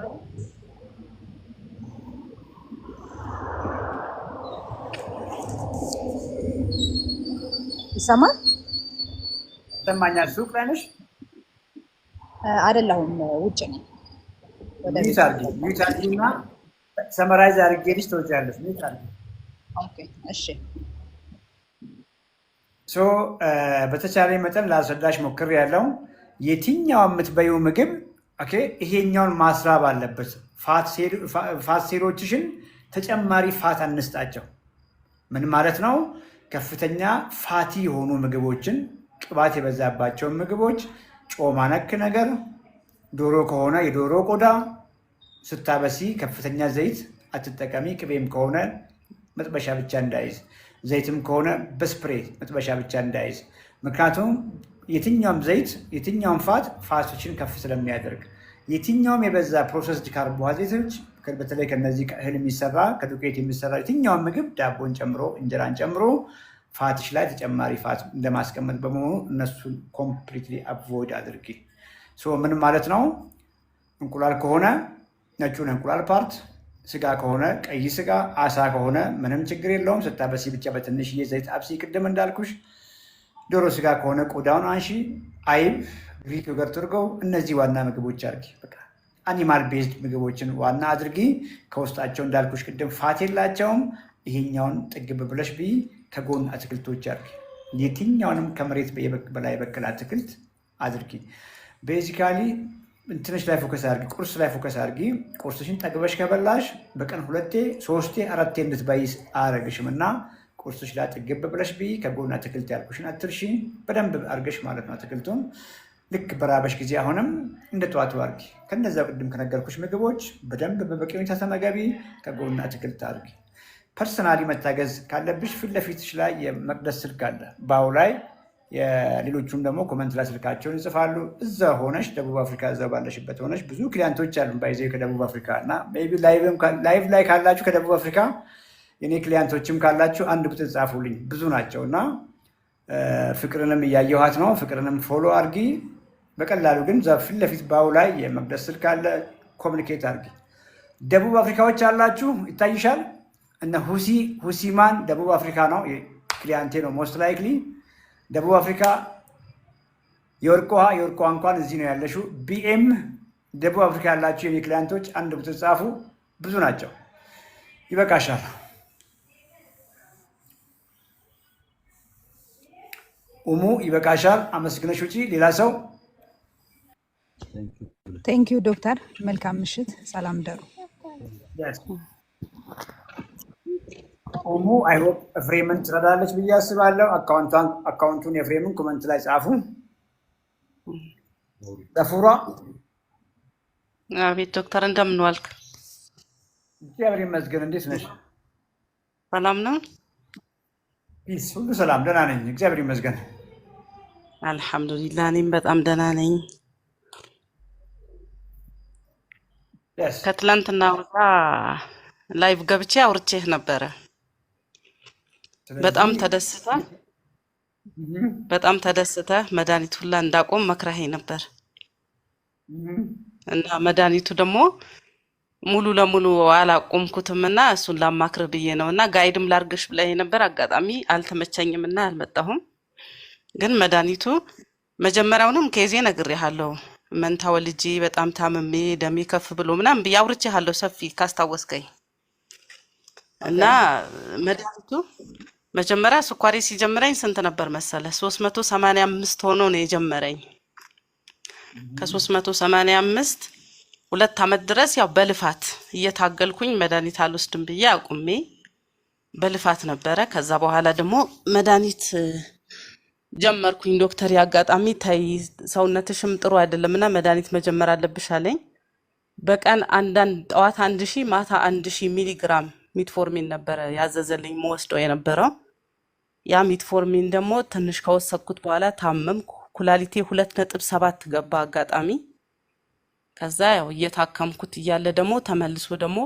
ይሰማል? ይሰማኛል። ሱቅ ላይ ነሽ? አይደለሁም፣ ውጭ ነኝ። ወደ ቤት ሚዩት አድርጊና ሰመራይዝ አድርጌልሽ ትወጫለሽ። ሚዩት አድርጊ። ኦኬ፣ እሺ። በተቻለ መጠን ላስረዳሽ ሞክሬያለሁ። የትኛው የምትበይው ምግብ ይሄኛውን ማስራብ አለበት። ፋት ሴሎችሽን ተጨማሪ ፋት አንስጣቸው። ምን ማለት ነው? ከፍተኛ ፋቲ የሆኑ ምግቦችን፣ ቅባት የበዛባቸውን ምግቦች፣ ጮማ ነክ ነገር፣ ዶሮ ከሆነ የዶሮ ቆዳ ስታበሲ ከፍተኛ ዘይት አትጠቀሚ። ቅቤም ከሆነ መጥበሻ ብቻ እንዳይዝ፣ ዘይትም ከሆነ በስፕሬ መጥበሻ ብቻ እንዳይዝ። ምክንያቱም የትኛውም ዘይት የትኛውም ፋቶችን ከፍ ስለሚያደርግ፣ የትኛውም የበዛ ፕሮሰስድ ካርቦሃይድሬቶች በተለይ ከነዚህ ከእህል የሚሰራ ከዱቄት የሚሰራ የትኛውም ምግብ ዳቦን ጨምሮ እንጀራን ጨምሮ ፋትሽ ላይ ተጨማሪ ፋት እንደማስቀመጥ በመሆኑ እነሱን ኮምፕሊትሊ አቮይድ አድርጊ። ምን ማለት ነው? እንቁላል ከሆነ ነጩን እንቁላል ፓርት፣ ስጋ ከሆነ ቀይ ስጋ፣ አሳ ከሆነ ምንም ችግር የለውም ስታበሲ ብቻ በትንሽዬ ዘይት አብሲ፣ ቅድም እንዳልኩሽ። ዶሮ ስጋ ከሆነ ቆዳውን አንሺ። አይብ፣ ግሪክ ዮገርት፣ እርጎ፣ እነዚህ ዋና ምግቦች አድርጊ። በቃ አኒማል ቤዝድ ምግቦችን ዋና አድርጊ። ከውስጣቸው እንዳልኩሽ ቅድም ፋት የላቸውም። ይሄኛውን ጥግብ ብለሽ ብይ። ከጎን አትክልቶች አድርጊ። የትኛውንም ከመሬት በላይ በቀል አትክልት አድርጊ። ቤዚካሊ እንትንሽ ላይ ፎከስ አድርጊ፣ ቁርስ ላይ ፎከስ አድርጊ። ቁርስሽን ጠግበሽ ከበላሽ በቀን 2፣ 3፣ 4 እንድትበይ አያረግሽም እና ቁርስሽ ላይ ጥግብ ብለሽ ብይ። ከጎን አትክልት ያልኩሽን አትርሺ። በደንብ አድርገሽ ማለት ነው አትክልቱን። ልክ በራበሽ ጊዜ አሁንም እንደ ጠዋቱ አድርጊ። ከነዛ ቅድም ከነገርኩሽ ምግቦች በደንብ በበቂ ሁኔታ ተመገቢ። ከጎን አትክልት አድርጊ። ፐርሰናሊ መታገዝ ካለብሽ ፊት ለፊትሽ ላይ የመቅደስ ስልክ አለ ባው ላይ፣ የሌሎቹም ደግሞ ኮመንት ላይ ስልካቸውን ይጽፋሉ። እዛ ሆነሽ ደቡብ አፍሪካ እዛ ባለሽበት ሆነሽ ብዙ ክሊያንቶች አሉ ባይዘ ከደቡብ አፍሪካ እና ላይቭ ላይ ካላችሁ ከደቡብ አፍሪካ የኔ ክሊያንቶችም ካላችሁ አንድ ቁጥር ጻፉልኝ። ብዙ ናቸው እና ፍቅርንም እያየኋት ነው። ፍቅርንም ፎሎ አድርጊ። በቀላሉ ግን ፊት ለፊት ባው ላይ የመቅደስ ስልክ አለ፣ ኮሚኒኬት አድርጊ። ደቡብ አፍሪካዎች አላችሁ ይታይሻል። እነ ሁሲማን ደቡብ አፍሪካ ነው ክሊያንቴ ነው ሞስት ላይክሊ ደቡብ አፍሪካ። የወርቋ እንኳን እዚህ ነው ያለሽው። ቢኤም ደቡብ አፍሪካ ያላችሁ የኔ ክሊያንቶች አንድ ቁጥር ጻፉ። ብዙ ናቸው። ይበቃሻል። ኡሙ ይበቃሻል። አመስግነሽ ውጪ። ሌላ ሰው? ቴንኪዩ ዶክተር። መልካም ምሽት። ሰላም ደሩ። ኡሙ አይሆፕ ኤፍሬምን ትረዳለች ብዬ አስባለሁ። አካውንቱን የኤፍሬምን ኮመንት ላይ ጻፉ። ገፉራ። አቤት ዶክተር፣ እንደምን ዋልክ? እግዚአብሔር ይመስገን። እንዴት ነሽ? ሰላም ነው? ፒስ፣ ሁሉ ሰላም፣ ደህና ነኝ፣ እግዚአብሔር ይመስገን። አልሐምዱሊላህ፣ እኔም በጣም ደህና ነኝ። ከትላንትና ወጣ ላይቭ ገብቼ አውርቼህ ነበረ። በጣም ተደስተህ መድኃኒት ሁላ እንዳቆም መክረኸኝ ነበር እና መድኃኒቱ ደግሞ ሙሉ ለሙሉ አላቆምኩትም እና እሱን ላማክርህ ብዬ ነው እና ጋይድም ላርግሽ ብለኸኝ ነበር። አጋጣሚ አልተመቸኝም እና አልመጣሁም። ግን መድኃኒቱ መጀመሪያውንም ከዜ ነግሬሃለሁ። መንታ ወልጄ በጣም ታምሜ ደሜ ከፍ ብሎ ምናምን ብዬ አውርቼሃለሁ ሰፊ ካስታወስከኝ እና መድኃኒቱ መጀመሪያ ስኳሬ ሲጀምረኝ ስንት ነበር መሰለ? 385 ሆኖ ነው የጀመረኝ። ከ385 2 ዓመት ድረስ ያው በልፋት እየታገልኩኝ መድኃኒት አልወስድም ብዬ አቁሜ በልፋት ነበረ። ከዛ በኋላ ደግሞ መድኃኒት ጀመርኩኝ። ዶክተር ያጋጣሚ ታይ ሰውነትሽም ጥሩ አይደለምና መድኃኒት መጀመር አለብሽ አለኝ። በቀን ጠዋት 1000 ማታ 1000 ሚሊግራም ሚትፎርሚን ነበረ ያዘዘልኝ መወስደው የነበረው። ያ ሚትፎርሚን ደግሞ ትንሽ ከወሰድኩት በኋላ ታመምኩ። ኩላሊቴ 2.7 ገባ አጋጣሚ። ከዛ ያው እየታከምኩት እያለ ደግሞ ተመልሶ ደግሞ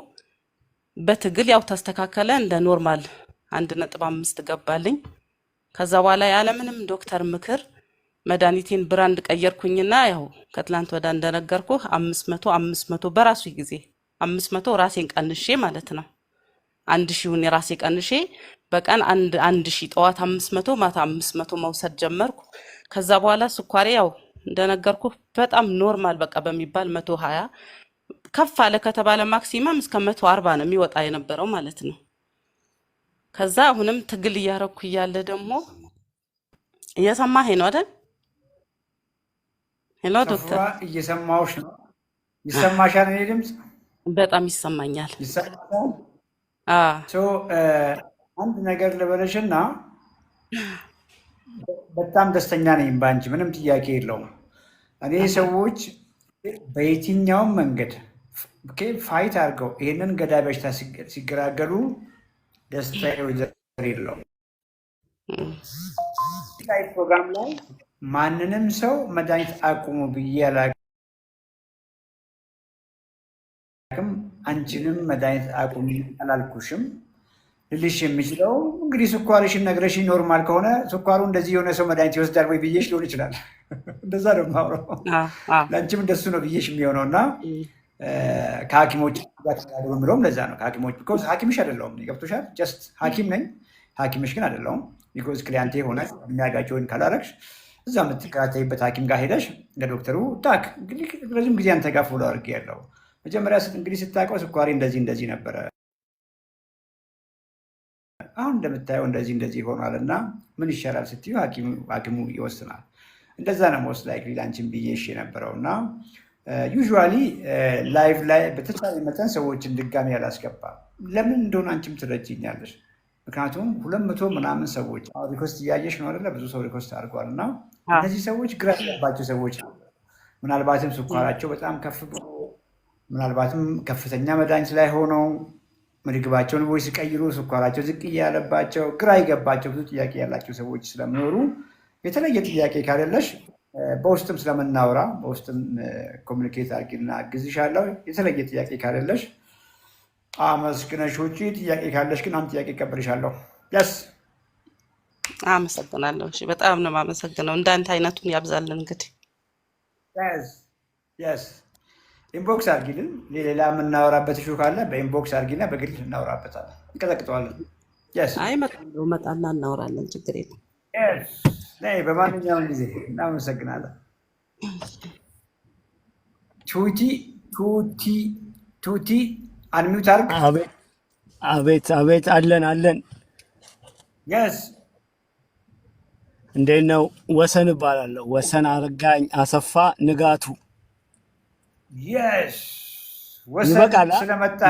በትግል ያው ተስተካከለ። እንደ ኖርማል 1.5 ገባልኝ። ከዛ በኋላ ያለምንም ዶክተር ምክር መድኃኒቴን ብራንድ ቀየርኩኝና ያው ከትላንት ወዳ እንደነገርኩ 500 በራሱ ጊዜ 500 ራሴን ቀንሼ ማለት ነው 1000 የራሴ ቀንሼ በቀን አንድ ሺህ ጠዋት 500 ማታ 500 መውሰድ ጀመርኩ። ከዛ በኋላ ስኳሬ ያው እንደነገርኩ በጣም ኖርማል በቃ በሚባል 120 ከፍ አለ ከተባለ ማክሲመም እስከ 140 ነው የሚወጣ የነበረው ማለት ነው። ከዛ አሁንም ትግል እያረኩ እያለ ደግሞ እየሰማኸኝ ነው አይደል? ሄሎ ዶክተር እየሰማሁሽ ነው። ይሰማሻል? እኔ ድምፅ በጣም ይሰማኛል። ይሰማሻል? አዎ አንድ ነገር ልበለሽና በጣም ደስተኛ ነኝ በአንቺ፣ ምንም ጥያቄ የለውም። እኔ ሰዎች በየትኛውም መንገድ ፋይት አድርገው ይህንን ገዳይ በሽታ ሲገላገሉ ደስታ ወይዘር የለውም። ላይ ፕሮግራም ላይ ማንንም ሰው መድኃኒት አቁሙ ብዬ አላውቅም። አንቺንም መድኃኒት አቁሚ አላልኩሽም። ልልሽ የሚችለው እንግዲህ ስኳርሽን ነግረሽኝ ኖርማል ከሆነ ስኳሩ እንደዚህ የሆነ ሰው መድኃኒት ይወስዳል ወይ ብዬሽ ሊሆን ይችላል። እንደዛ ነው የማወራው። ለአንቺም እንደሱ ነው ብዬሽ የሚሆነው እና ከሐኪሞች ጋር ተጋድሎ የምለውም ለዛ ነው። ከሐኪሞች ቢኮዝ ሐኪምሽ አይደለሁም። ገብቶሻል? ጀስት ሐኪም ነኝ፣ ሐኪምሽ ግን አይደለሁም። ቢኮዝ ክሊያንቴ የሆነ የሚያጋጭውን ካላረግሽ እዛ የምትከታተይበት ሐኪም ጋር ሄደሽ ለዶክተሩ ታክ እንግዲህ ረዥም ጊዜ አንተ ጋር ፎሎ አድርጌ ያለው መጀመሪያ እንግዲህ ስታውቀው ስኳሪ እንደዚህ ነበረ፣ አሁን እንደምታየው እንደዚህ ሆኗል እና ምን ይሻላል ስትዩ ሐኪሙ ይወስናል። እንደዛ ነው ሞስት ላይክሊ ላንቺን ብዬሽ የነበረው እና ዩዥዋሊ ላይቭ ላይ በተቻለ መጠን ሰዎችን ድጋሚ አላስገባም። ለምን እንደሆነ አንቺም ትረጅኛለሽ። ምክንያቱም 200 ምናምን ሰዎች ሪኮስት እያየሽ ነው አይደለ? ብዙ ሰው ሪኮስት አድርጓል እና እነዚህ ሰዎች ግራ ያለባቸው ሰዎች ምናልባትም ስኳራቸው በጣም ከፍ ብሎ ምናልባትም ከፍተኛ መድኃኒት ላይ ሆነው ምግባቸውን ወይ ሲቀይሩ ስኳራቸው ዝቅ እያለባቸው ግራ ይገባቸው ብዙ ጥያቄ ያላቸው ሰዎች ስለሚኖሩ የተለየ ጥያቄ ካለለሽ በውስጥም ስለምናወራ በውስጥም ኮሚኒኬት አድርጊና አግዝሻለሁ። የተለየ ጥያቄ ካለለሽ አመስግነሽ ውጪ። ጥያቄ ካለሽ ግን አንድ ጥያቄ እቀበልሻለሁ። ያስ አመሰግናለሁ። እሺ በጣም ነው የማመሰግነው። እንዳንተ አይነቱን ያብዛልን። እንግዲህ ያስ ኢንቦክስ አድርጊልን። ሌላ የምናወራበት ሹ ካለ በኢንቦክስ አድርጊና በግል እናወራበታለን፣ እንቀጠቅጠዋለን። አይ መጣና እናወራለን፣ ችግር የለም። በማንኛውም ጊዜ እናመሰግናለን። ቱቲ አንሚውት አድርግ። አቤት አለን። የስ እንዴት ነው? ወሰን እባላለሁ። ወሰን አረጋኝ አሰፋ ንጋቱ። የስ ወሰን ይበቃል። ስለመጣ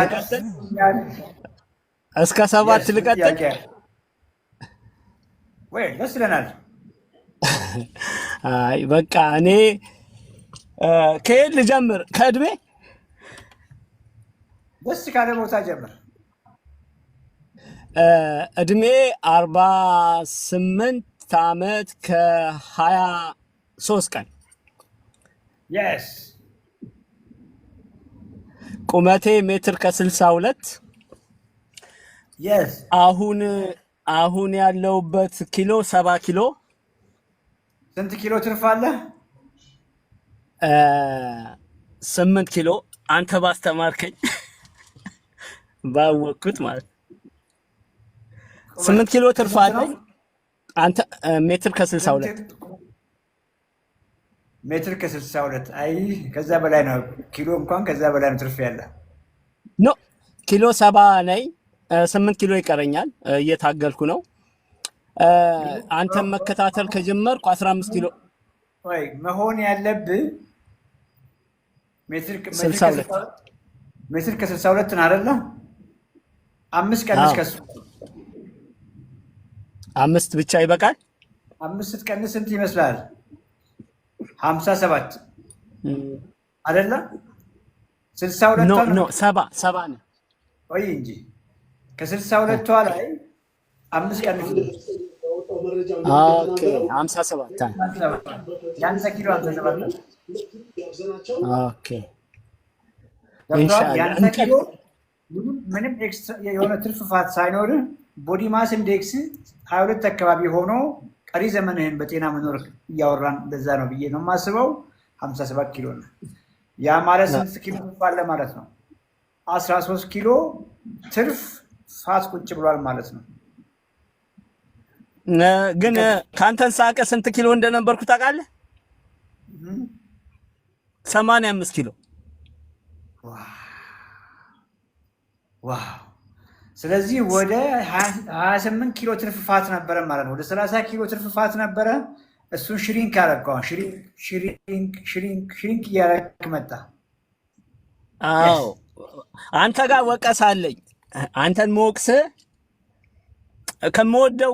እስከ 7 ልቀጥል ወይ? ደስ ይለናል። አይ በቃ እኔ ከየት ልጀምር? ከእድሜ ደስ ካለ ቦታ ጀምር። እድሜ 48 ዓመት ከ23 ቀን። የስ ቁመቴ ሜትር ከ62። የስ አሁን ያለውበት ኪሎ 70 ኪሎ። ስንት ኪሎ ትርፍ አለ? 8 ኪሎ። አንተ ባስተማርከኝ ባወቅኩት ማለት 8 ኪሎ ትርፍ አለ። አንተ ሜትር ከ62 ሜትር ከ62። አይ ከዛ በላይ ነው ኪሎ፣ እንኳን ከዛ በላይ ነው ትርፍ ያለ። ኖ ኪሎ 70 ነኝ። 8 ኪሎ ይቀረኛል። እየታገልኩ ነው። አንተም መከታተል ከጀመርኩ 15 ኪሎ ወይ መሆን ያለብህ ሜትር ከ62 ነው አይደለ? 5 ቀንስ ከሱ 5 ብቻ ይበቃል። 5 ስትቀንስ ስንት ይመስላል? 57 አይደለ? 62 ነው 70 ነው። ወይ እንጂ ከ62ቷ ላይ 5 ቀንስ። ኦኬ 57 ያንተ ኪሎ 57 ነው። ኦኬ ኢንሻአላህ ያንተ ኪሎ ምንም ኤክስትራ የሆነ ትርፍ ፋት ሳይኖር ቦዲ ማስ ኢንዴክስ 22 አካባቢ ሆኖ ቀሪ ዘመንህን በጤና መኖር እያወራን እንደዛ ነው ብዬ ነው የማስበው። 57 ኪሎ ነው። ያ ማለት ስንት ኪሎ አለ ማለት ነው? 13 ኪሎ ትርፍ ፋት ቁጭ ብሏል ማለት ነው። ግን ከአንተን ሳቀ ስንት ኪሎ እንደነበርኩ ታውቃለህ? 85 ኪሎ። ዋው! ስለዚህ ወደ 28 ኪሎ ትርፍ ፋት ነበረ ማለት ነው። ወደ 30 ኪሎ ትርፍ ፋት ነበረ። እሱን ሽሪንክ ያደረገው ሽሪንክ እያደረግ መጣ። አዎ አንተ ጋር ወቀሳ አለኝ። አንተን መወቅስ ከምወደው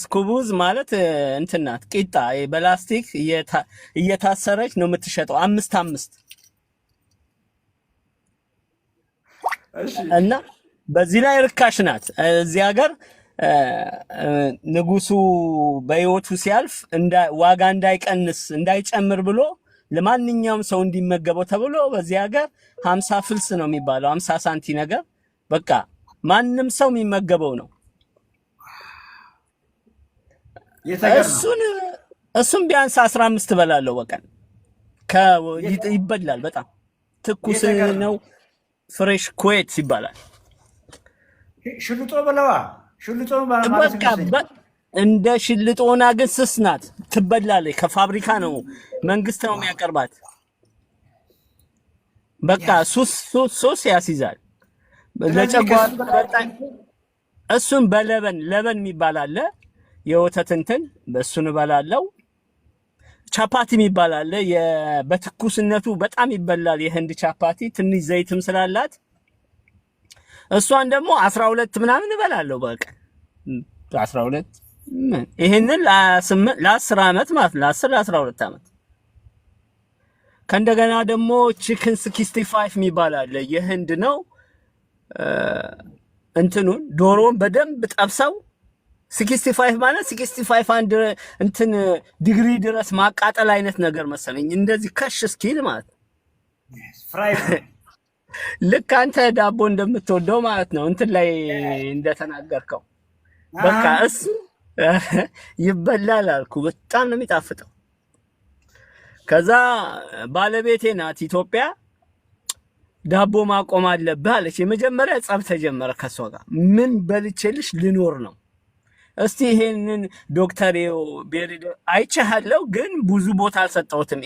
ኩቡዝ ማለት እንትን ናት፣ ቂጣ በላስቲክ እየታሰረች ነው የምትሸጠው 5 እና በዚህ ላይ ርካሽ ናት። እዚህ ሀገር ንጉሱ በህይወቱ ሲያልፍ ዋጋ እንዳይቀንስ እንዳይጨምር ብሎ ለማንኛውም ሰው እንዲመገበው ተብሎ በዚህ ሀገር 50 ፍልስ ነው የሚባለው 50 ሳንቲ ነገር በቃ ማንም ሰው የሚመገበው ነው። እሱን ቢያንስ 15 በላለሁ በቀን ይበላል። በጣም ትኩስ ነው። ፍሬሽ ኩዌት ይባላል። ሽልጦ በለዋ ሽልጦ ማለት እንደ ሽልጦና ግን ስስ ናት፣ ትበላለች። ከፋብሪካ ነው መንግስት ነው የሚያቀርባት። በቃ ሱስ ያስይዛል ለጨጓራ። እሱን ለበን የሚባል አለ የወተት እንትን በእሱን እበላለሁ። ቻፓቲ የሚባል አለ በትኩስነቱ በጣም ይበላል። የህንድ ቻፓቲ ትንሽ ዘይትም ስላላት እሷን ደግሞ 12 ምናምን እበላለሁ በቀን 12። ይሄንን ለ10 ዓመት ማለት ለ10 ለ12 ዓመት። ከእንደገና ደግሞ ቺክን 65 የሚባል አለ የህንድ ነው። እንትኑን ዶሮን በደንብ ጠብሰው 65 ማለት 65 አንድ እንትን ዲግሪ ድረስ ማቃጠል አይነት ነገር መሰለኝ። እንደዚህ ከሽ ስኪል ማለት ልክ አንተ ዳቦ እንደምትወደው ማለት ነው። እንትን ላይ እንደተናገርከው በቃ እሱ ይበላል አልኩ። በጣም ነው የሚጣፍጠው። ከዛ ባለቤቴ ናት ኢትዮጵያ፣ ዳቦ ማቆም አለብህ አለች። የመጀመሪያ ጸብ ተጀመረ ከሷ ጋር። ምን በልቼልሽ ልኖር ነው? እስቲ ይሄንን ዶክተር ቤሪ አይቻለሁ፣ ግን ብዙ ቦታ አልሰጠሁትም።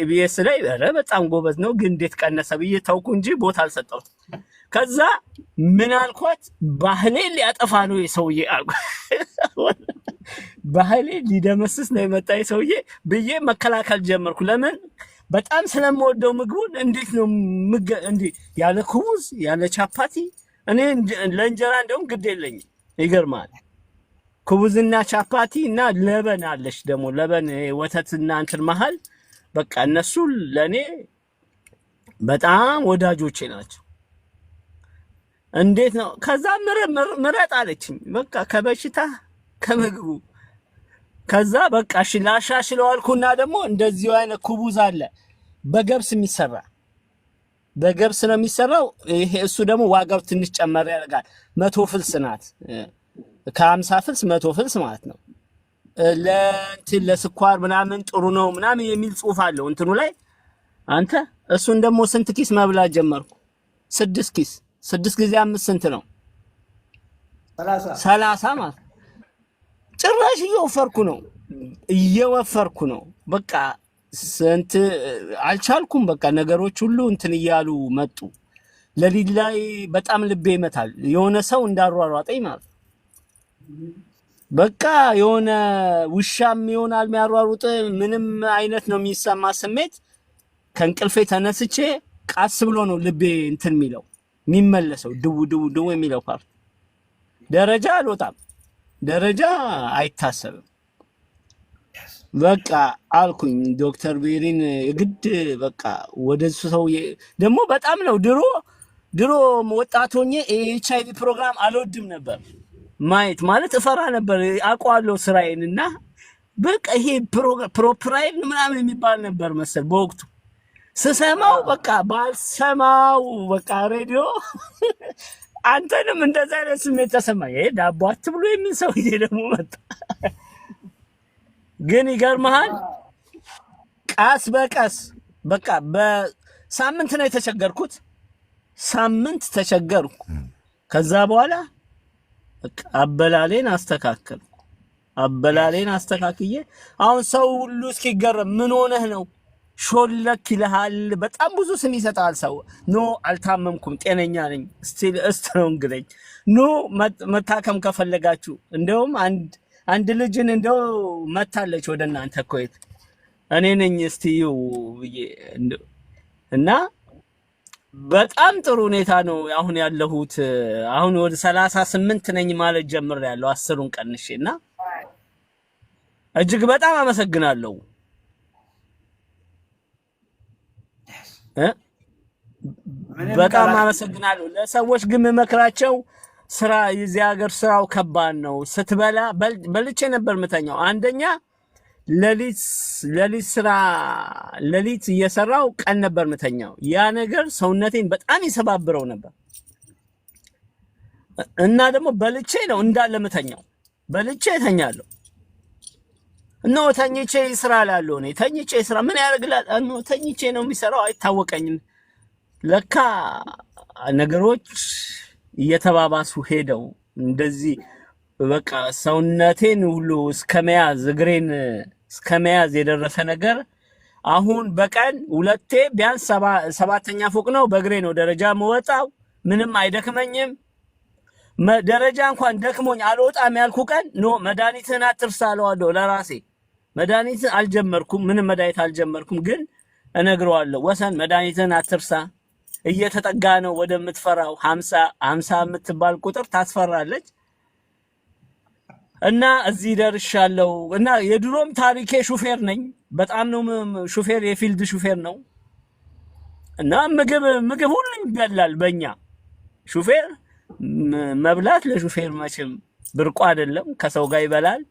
ኢቢኤስ ላይ ኧረ በጣም ጎበዝ ነው፣ ግን እንዴት ቀነሰ ብዬ ተውኩ እንጂ ቦታ አልሰጠሁትም። ከዛ ምን አልኳት? ባህሌን ሊያጠፋ ነው የሰውዬ አልኳት። ባህሌን ሊደመስስ ነው የመጣ የሰውዬ ብዬ መከላከል ጀመርኩ። ለምን? በጣም ስለምወደው ምግቡን እንዴት ነው እንዴ ያለ ኩቡዝ ያለ ቻፓቲ? እኔ ለእንጀራ እንደውም ግድ የለኝም። ይገርማል። ኩቡዝና ቻፓቲ እና ለበን አለች ደግሞ ለበን ወተትና እንትን መሀል በቃ እነሱ ለኔ በጣም ወዳጆቼ ናቸው። እንዴት ነው? ከዛ ምረጥ አለችኝ። በቃ ከበሽታ ከምግቡ። ከዛ በቃ እሺ ላሻሽለው አልኩና ደግሞ እንደዚሁ አይነት ኩቡዝ አለ በገብስ የሚሰራ በገብስ ነው የሚሰራው። ይሄ እሱ ደግሞ ዋጋው ትንሽ ጨመር ያደርጋል። 100 ፍልስ ናት። ከ50 ፍልስ 100 ፍልስ ማለት ነው። ለእንትን ለስኳር ምናምን ጥሩ ነው ምናምን የሚል ጽሑፍ አለው እንትኑ ላይ። አንተ እሱን ደግሞ ስንት ኪስ መብላት ጀመርኩ? 6 ኪስ። 6 ጊዜ 5 ስንት ነው? 30 ማለት ጭራሽ እየወፈርኩ ነው። በቃ ስንት አልቻልኩም። በቃ ነገሮች ሁሉ እንትን እያሉ መጡ። ለሊት ላይ በጣም ልቤ ይመታል። የሆነ ሰው እንዳሯሯጠኝ ማለት ነው። በቃ የሆነ ውሻም ይሆናል የሚያሯሩጥ ምንም አይነት ነው የሚሰማ ስሜት። ከእንቅልፌ ተነስቼ ቃስ ብሎ ነው ልቤ እንትን የሚለው የሚመለሰው ድው የሚለው ፓርት። ደረጃ አልወጣም፣ ደረጃ አይታሰብም። በቃ አልኩኝ ዶክተር ቤሪን ግድ በቃ ወደሱ ሰው ደግሞ በጣም ነው ድሮ ወጣት ሆኜ ኤችአይቪ ፕሮግራም አልወድም ነበር ማየት ማለት እፈራ ነበር። አውቀዋለሁ ስራዬንና በቃ ይሄ ፕሮፕራይል ምናምን የሚባል ነበር መሰል በወቅቱ ስሰማው። በቃ ባልሰማው በቃ ሬዲዮ አንተንም እንደዛ አይነት ስሜት ተሰማኝ። ዳቦ አትብሎ የሚል ሰውዬ ደግሞ መጣ። ግን ይገርምሃል ቀስ በቀስ በቃ በሳምንት ነው የተቸገርኩት። ሳምንት ተቸገርኩ። ከዛ በኋላ በቃ አበላሌን አስተካክዬ አሁን ሰው ሁሉ እስኪገረም ምን ሆነህ ነው ሾለክ ይልሃል። በጣም ብዙ ስም ይሰጣል ሰው። ኖ አልታመምኩም፣ ጤነኛ ነኝ፣ ስቲል ስትሮንግ ነኝ። ኖ መታከም ከፈለጋችሁ እንደውም አንድ ልጅን እንደው መታለች ወደ እናንተ ኮይት እኔ ነኝ እስቲዩ እና በጣም ጥሩ ሁኔታ ነው አሁን ያለሁት። አሁን ወደ 38 ነኝ ማለት ጀምሬያለሁ 10ን ቀንሼና እጅግ በጣም አመሰግናለሁ። በጣም አመሰግናለሁ። ለሰዎች ግን መክራቸው ስራ የዚህ ሀገር ስራው ከባድ ነው። ስትበላ በልቼ ነበር ምተኛው። አንደኛ ሌሊት እየሰራው ቀን ነበር ምተኛው። ያ ነገር ሰውነቴን በጣም ይሰባብረው ነበር እና ደግሞ በልቼ ነው እንዳለ ምተኛው። በልቼ እተኛለሁ እነሆ ተኝቼ ስራ ላለው ነው። ተኝቼ ስራ ምን ያደርግላል? እነሆ ተኝቼ ነው የሚሰራው። አይታወቀኝም። ለካ ነገሮች እየተባባሱ ሄደው እንደዚህ በቃ ሰውነቴን ሁሉ እስከመያዝ እግሬን እስከመያዝ የደረሰ ነገር አሁን በቀን ሁለቴ ቢያንስ 7ኛ ፎቅ ነው በእግሬ ነው ደረጃ መወጣው። ምንም አይደክመኝም። ደረጃ እንኳን ደክሞኝ አልወጣም ያልኩ ቀን ኖ መድኃኒትን አትርሳ አለዋለሁ ለራሴ። መድኃኒት አልጀመርኩም፣ ምንም መድኃኒት አልጀመርኩም፣ ግን እነግረዋለሁ ወሰን መድኃኒትን አትርሳ። እየተጠጋ ነው ወደምትፈራው 50 የምትባል ቁጥር ታስፈራለች እና እዚህ ደርሻለሁ። እና የድሮም ታሪኬ ሹፌር ነኝ። በጣም ነው ሹፌር፣ የፊልድ ሹፌር ነው እና ምግብ ሁሉ ይበላል በእኛ ሹፌር። መብላት ለሹፌር መቼም ብርቁ አይደለም። ከሰው ጋር ይበላል፣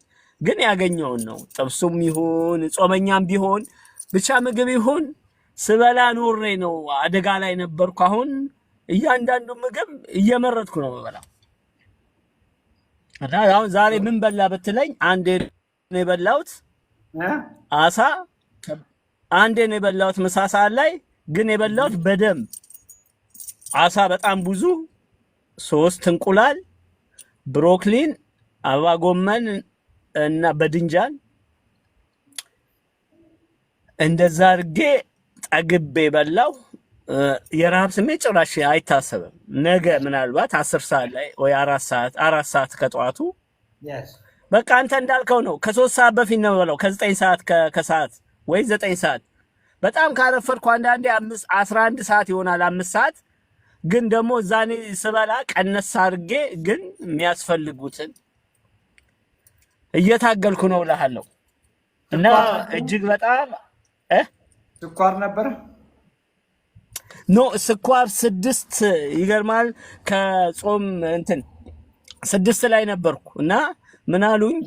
ግን ያገኘውን ነው። ጥብሱም ይሁን ጾመኛም ቢሆን ብቻ ምግብ ይሁን ስበላ ኖሬ ነው። አደጋ ላይ ነበርኩ። አሁን እያንዳንዱ ምግብ እየመረጥኩ ነው የምበላው። እና አሁን ዛሬ ምን በላ ብትለኝ አንዴ ነው የበላሁት አሳ፣ አንዴ ነው የበላሁት ምሳ ሰዓት ላይ፣ ግን የበላሁት በደንብ አሳ በጣም ብዙ 3 እንቁላል፣ ብሮኮሊን፣ አበባ ጎመን እና በድንጃል እንደዛ አድርጌ ጠግቤ በላው። የረሃብ ስሜት ጭራሽ አይታሰብም። ነገ ምናልባት 10 ሰዓት ላይ ወይ 4 ሰዓት ከጠዋቱ በቃ አንተ እንዳልከው ነው። ከ3 ሰዓት በፊት ነው በላው፣ ከ9 ሰዓት ከሰዓት ወይ 9 ሰዓት። በጣም ካረፈድኩ አንዳንዴ 11 ሰዓት ይሆናል 5 ሰዓት። ግን ደግሞ ዛኔ ስበላ ቀነስ አድርጌ ግን የሚያስፈልጉትን እየታገልኩ ነው እልሃለሁ። እና እጅግ በጣም ስኳር ነበር ኖ ስኳር 6 ይገርማል። ከጾም እንትን 6 ላይ ነበርኩ እና ምን አሉኝ፣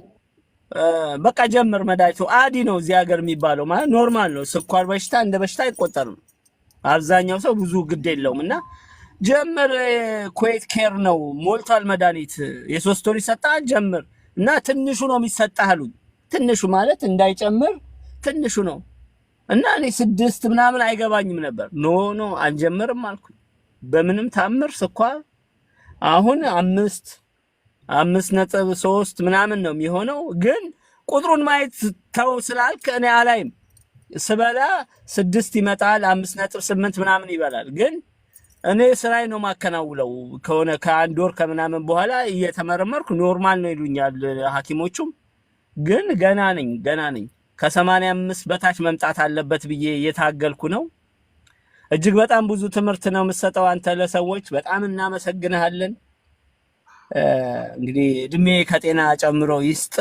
በቃ ጀምር መድኃኒቱ አዲ ነው እዚህ ሀገር የሚባለው ማለት ኖርማል ነው። ስኳር በሽታ እንደ በሽታ አይቆጠርም። አብዛኛው ሰው ብዙ ግድ የለውም እና ጀምር ኩዌት ኬር ነው ሞልቷል መድኃኒት የ3 ወር ይሰጣል ጀምር እና ትንሹ ነው የሚሰጣህ አሉኝ። ትንሹ ማለት እንዳይጨምር ትንሹ ነው እና እኔ 6 ምናምን አይገባኝም ነበር። ኖ አልጀምርም አልኩኝ በምንም ታምር ስኳር። አሁን 5.3 ምናምን ነው የሚሆነው። ግን ቁጥሩን ማየት ተው ስላልክ እኔ አላይም። ስበላ 6 ይመጣል 5.8 ምናምን ይበላል። ግን እኔ ስራዬ ነው ማከናውለው። ከሆነ ከአንድ ወር ከምናምን በኋላ እየተመረመርኩ ኖርማል ነው ይሉኛል ሐኪሞቹም። ግን ገና ነኝ ከ85 በታች መምጣት አለበት ብዬ እየታገልኩ ነው። እጅግ በጣም ብዙ ትምህርት ነው የምትሰጠው አንተ ለሰዎች። በጣም እናመሰግንሃለን። እንግዲህ እድሜ ከጤና ጨምሮ ይስጥ።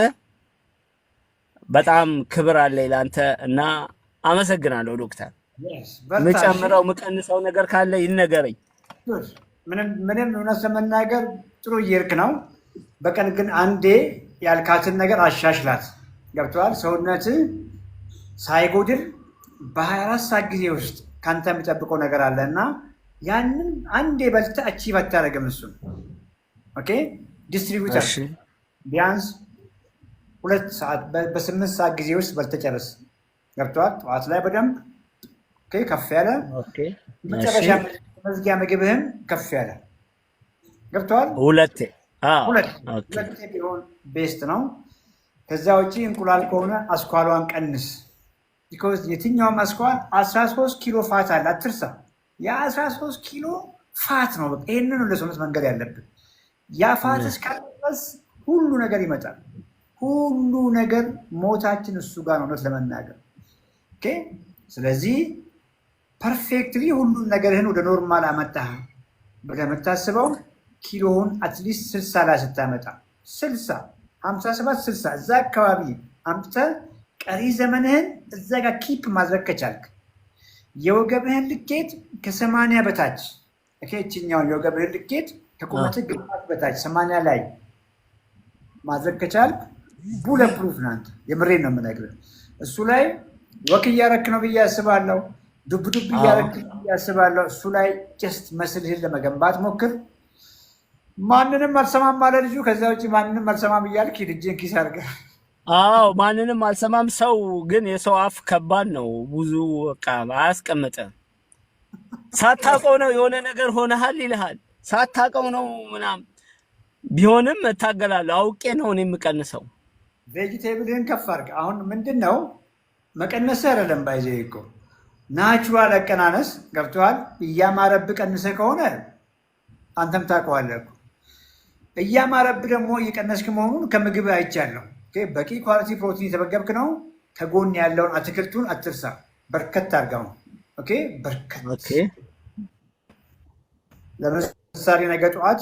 በጣም ክብር አለኝ ለአንተ እና አመሰግናለሁ ዶክተር። ምጨምረው ምቀንሰው ነገር ካለ ይነገረኝ። ምንም እውነት ለመናገር ጥሩ እየሄድክ ነው። በቀን ግን አንዴ ያልካትን ነገር አሻሽላት። ገብቶሃል? ሰውነት ሳይጎድል በ24 ሰዓት ጊዜ ውስጥ ካንተ የሚጠብቀው ነገር አለ እና ያንን አንዴ በልተህ አቺቭ አታደርግም። እሱን ኦኬ ዲስትሪቢዩተር ቢያንስ 2 ሰዓት በ8 ሰዓት ጊዜ ውስጥ በልተጨርስ ገብቷል። ጠዋት ላይ በደንብ ከፍ ያለ መጨረሻ መዝጊያ ምግብህም ከፍ ያለ ገብቷል። ሁለቴ ቢሆን ቤስት ነው። ከዛ ውጭ እንቁላል ከሆነ አስኳሏን ቀንስ። ቢኮዝ የትኛውም አስኳል 13 ኪሎ ፋት አለ፣ አትርሳ። የ13 ኪሎ ፋት ነው። በቃ ይህንን ለሰውነት መንገድ ያለብን። ያ ፋት እስካለ ድረስ ሁሉ ነገር ይመጣል። ሁሉ ነገር ሞታችን እሱ ጋር ነው፣ እውነት ለመናገር ስለዚህ ፐርፌክትሊ ሁሉን ነገርህን ወደ ኖርማል አመጣህ ብለህ የምታስበው ኪሎውን አትሊስት 60 ላይ ስታመጣ 60 57 60 እዛ አካባቢ አምጥተህ ቀሪ ዘመንህን እዛ ጋር ኪፕ ማድረግ ከቻልክ የወገብህን ልኬት ከ80 በታች እችኛውን የወገብህን ልኬት ከቁመትህ ግማሽ በታች 80 ላይ ማድረግ ከቻልክ ቡለት ፕሩፍ ናንተ። የምሬን ነው የምነግርህ። እሱ ላይ ወክ እያረክ ነው ብዬ አስባለሁ። ዱብ እያረክ ብዬ አስባለሁ። እሱ ላይ ጀስት መስልህን ለመገንባት ሞክር። ማንንም አልሰማም አለ ልጁ። ከዛ ውጭ ማንንም አልሰማም እያልክ ልጅን ኪስ አድርገህ ማንንም አልሰማም። ሰው ግን የሰው አፍ ከባድ ነው። ብዙ በቃ አያስቀምጥም። ሳታውቀው ነው የሆነ ነገር ሆነሃል ይልሃል። ሳታውቀው ነው ምናምን ቢሆንም እታገላለሁ። አውቄ ነው እኔ የምቀንሰው። ቬጂቴብልህን ከፍ አድርግ። አሁን ምንድን ነው መቀነስ አይደለም ባይዘ እኮ ናቹራል አቀናነስ ገብቶሃል። እያማረብ ቀንሰ ከሆነ አንተም ታውቀዋለህ። እያማረብ ደግሞ እየቀነስክ መሆኑን ከምግብ አይቻለሁ። በቂ ኳሊቲ ፕሮቲን የተመገብክ ነው። ከጎን ያለውን አትክልቱን አትርሳ። በርከት አድርገው በርከት። ለምሳሌ ነገ ጠዋት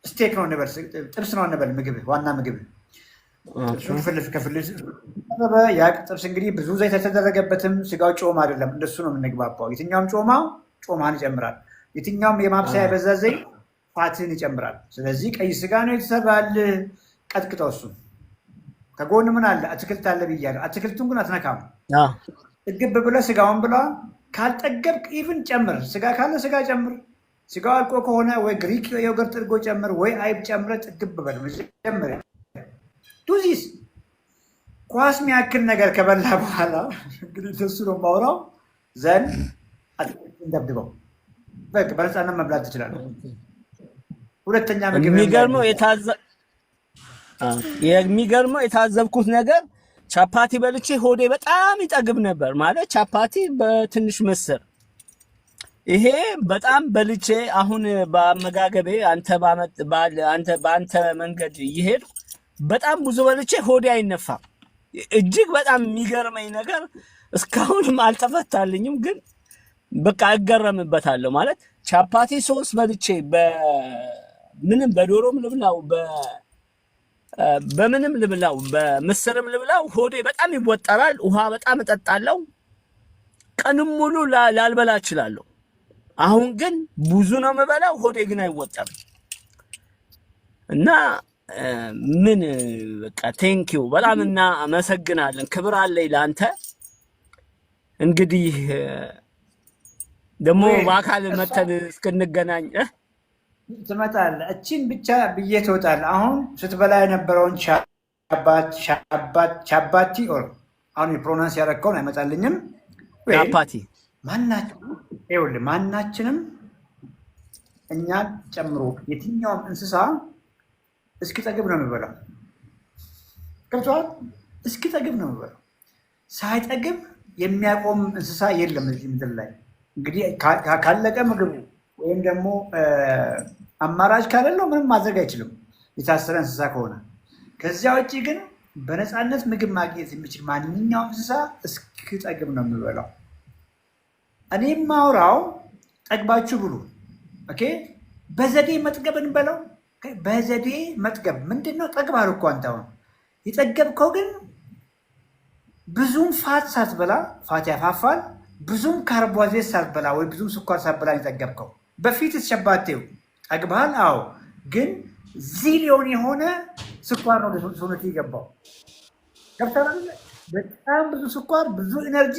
ስቴክ ነው እንበል፣ ጥብስ ነው እንበል፣ ምግብ ዋና ምግብ ያ ጥብስ እንግዲህ ብዙ ዘይት የተደረገበትም ስጋው ጮማ አይደለም። እንደሱ ነው የምንግባባው። የትኛውም ጮማን ይጨምራል። የትኛውም የማብሰያ የበዛ ዘይት ፋትን ይጨምራል። ስለዚህ ቀይ ስጋ ነው የተሰራል። ቀጥቅጠው እሱን ከጎን ምን አለ አትክልት አለ ብያለሁ። አትክልቱን ግን አትነካም። ጥግብ ብለህ ስጋውን ብላ። ካልጠገብክ ኢቭን ጨምር። ስጋ ካለ ስጋ ጨምር። ስጋው አልቆ ከሆነ ወይ ግሪክ ዮገርት እርጎ ጨምር፣ ወይ አይብ ጨምረህ ጥግብ በል። ጀምር ዱዚስ ኳስ የሚያክል ነገር ከበላ በኋላ እንግዲህ ደሱ ነው የማወራው። ዘን እንደብድበው በቃ በነፃነት መብላት ትችላለህ። ሁለተኛ ምግብ የሚገርመው የታዘብኩት ነገር ቻፓቲ በልቼ ሆዴ በጣም ይጠግብ ነበር። ማለት ቻፓቲ በትንሽ ምስር ይሄ በጣም በልቼ አሁን በአመጋገቤ አንተ በአንተ መንገድ ይሄድ በጣም ብዙ በልቼ ሆዴ አይነፋም። እጅግ በጣም የሚገርመኝ ነገር እስካሁንም አልተፈታልኝም፣ ግን በቃ እገረምበታለሁ። ማለት ቻፓቲ ሶስ በልቼ በምንም በዶሮም ልብላው በምንም ልብላው በምስርም ልብላው ሆዴ በጣም ይወጠራል። ውሃ በጣም እጠጣለሁ። ቀንም ሙሉ ላልበላ እችላለሁ። አሁን ግን ብዙ ነው የምበላው፣ ሆዴ ግን አይወጠርም። እና ምን በቃ ቴንኪው በጣም እናመሰግናለን። ክብር አለኝ ለአንተ። እንግዲህ ደግሞ በአካል መተን እስክንገናኝ ትመጣለህ። እቺን ብቻ ብዬ ትወጣለህ። አሁን ስትበላ የነበረውን ቻባቲ ኦር አሁን የፕሮናንስ ያደረግከውን አይመጣልኝም። ቻፓቲ ማናችንም እኛን ጨምሮ የትኛውም እንስሳ እስኪጠግብ ነው የሚበላው። ገብቶሃል? እስኪጠግብ ነው የሚበላው። ሳይጠግብ የሚያቆም እንስሳ የለም እዚህ ምድር ላይ። እንግዲህ ካለቀ ምግቡ ወይም ደግሞ አማራጭ ካለለው ምንም ማድረግ አይችልም፣ የታሰረ እንስሳ ከሆነ። ከዚያ ውጭ ግን በነፃነት ምግብ ማግኘት የሚችል ማንኛውም እንስሳ እስኪጠግብ ነው የሚበላው። እኔ ማውራው ጠግባችሁ ብሉ። በዘዴ መጥገብ እንበለው። በዘዴ መጥገብ ምንድን ነው? ጠግባል እኮ አንተ። አሁን የጠገብከው ግን ብዙም ፋት ሳትበላ፣ ፋት ያፋፋል። ብዙም ካርቦሃይድሬት ሳትበላ ወይ ብዙም ስኳር ሳትበላ የጠገብከው። በፊት ሸባቴው ጠግባል። አዎ፣ ግን ዚሊዮን የሆነ ስኳር ነው ሰውነት የገባው። ገብተናል። በጣም ብዙ ስኳር፣ ብዙ ኤነርጂ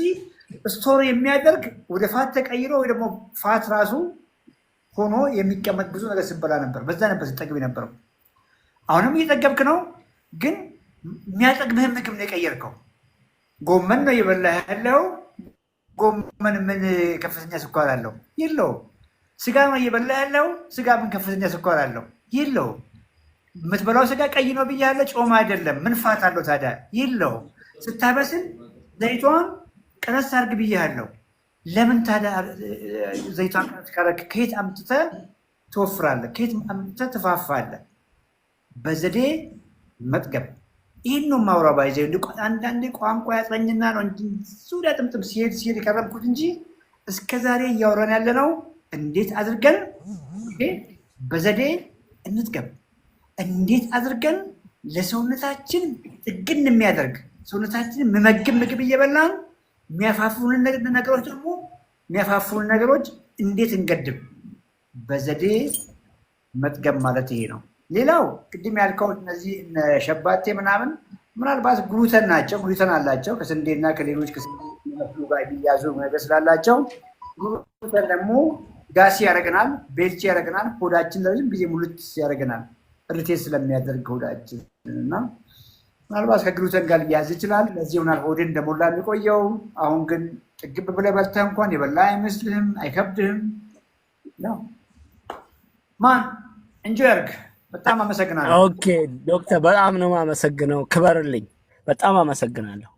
ስቶር የሚያደርግ ወደ ፋት ተቀይሮ ወይ ደግሞ ፋት ራሱ ሆኖ የሚቀመጥ ብዙ ነገር ስበላ ነበር። በዛ ነበር ስጠግብ የነበረው። አሁንም እየጠገብክ ነው፣ ግን የሚያጠግብህን ምግብ ነው የቀየርከው። ጎመን ነው እየበላህ ያለው። ጎመን ምን ከፍተኛ ስኳር አለው? የለውም። ስጋ ነው እየበላህ ያለው። ስጋ ምን ከፍተኛ ስኳር አለው? የለውም። የምትበላው ስጋ ቀይ ነው ብያለሁ፣ ጮማ አይደለም። ምን ፋት አለው ታዲያ? የለውም። ስታበስል ዘይቷን ቀነስ አድርግ ብያለሁ። ለምን ታዲያ ዘይቷን ቀነስ ካደረግህ ከየት አምጥተህ ትወፍራለህ? ከየት አምጥተህ ትፋፋለህ? በዘዴ መጥገብ። ይህን ነው የማውራው። ባይዘ አንዳንዴ ቋንቋ ያጥረኝና ነው እንጂ ዙሪያ ጥምጥም ሲሄድ የቀረብኩት እንጂ እስከዛሬ እያወራን ያለ ነው እንዴት አድርገን በዘዴ እንጥገብ፣ እንዴት አድርገን ለሰውነታችን ጥግን የሚያደርግ ሰውነታችን የምመግብ ምግብ እየበላን የሚያፋፉንን ነገሮች ደግሞ የሚያፋፉንን ነገሮች እንዴት እንገድብ። በዘዴ መጥገብ ማለት ይሄ ነው። ሌላው ቅድም ያልከው እነዚህ ሸባቴ ምናምን ምናልባት ግሉተን ናቸው፣ ግሉተን አላቸው ከስንዴና ከሌሎች ከስንዴ ጋር የሚያዙ ነገር ስላላቸው ግሉተን ደግሞ ጋሲ ያደርገናል፣ ቤልቼ ያደርገናል፣ ሆዳችን ለረጅም ጊዜ ሙልት ያደርገናል፣ እርቴት ስለሚያደርግ ሆዳችን እና ምናልባት ከግሉተን ጋር ሊያዝ ይችላል። ለዚህ ይሆናል ሆድን እንደሞላ የሚቆየው። አሁን ግን ጥግብ ብለህ በልተህ እንኳን የበላ አይመስልህም፣ አይከብድህም። ማን እንጆ ያርግ። በጣም አመሰግናለሁ። ኦኬ ዶክተር፣ በጣም ነው የማመሰግነው። ክበርልኝ። በጣም አመሰግናለሁ።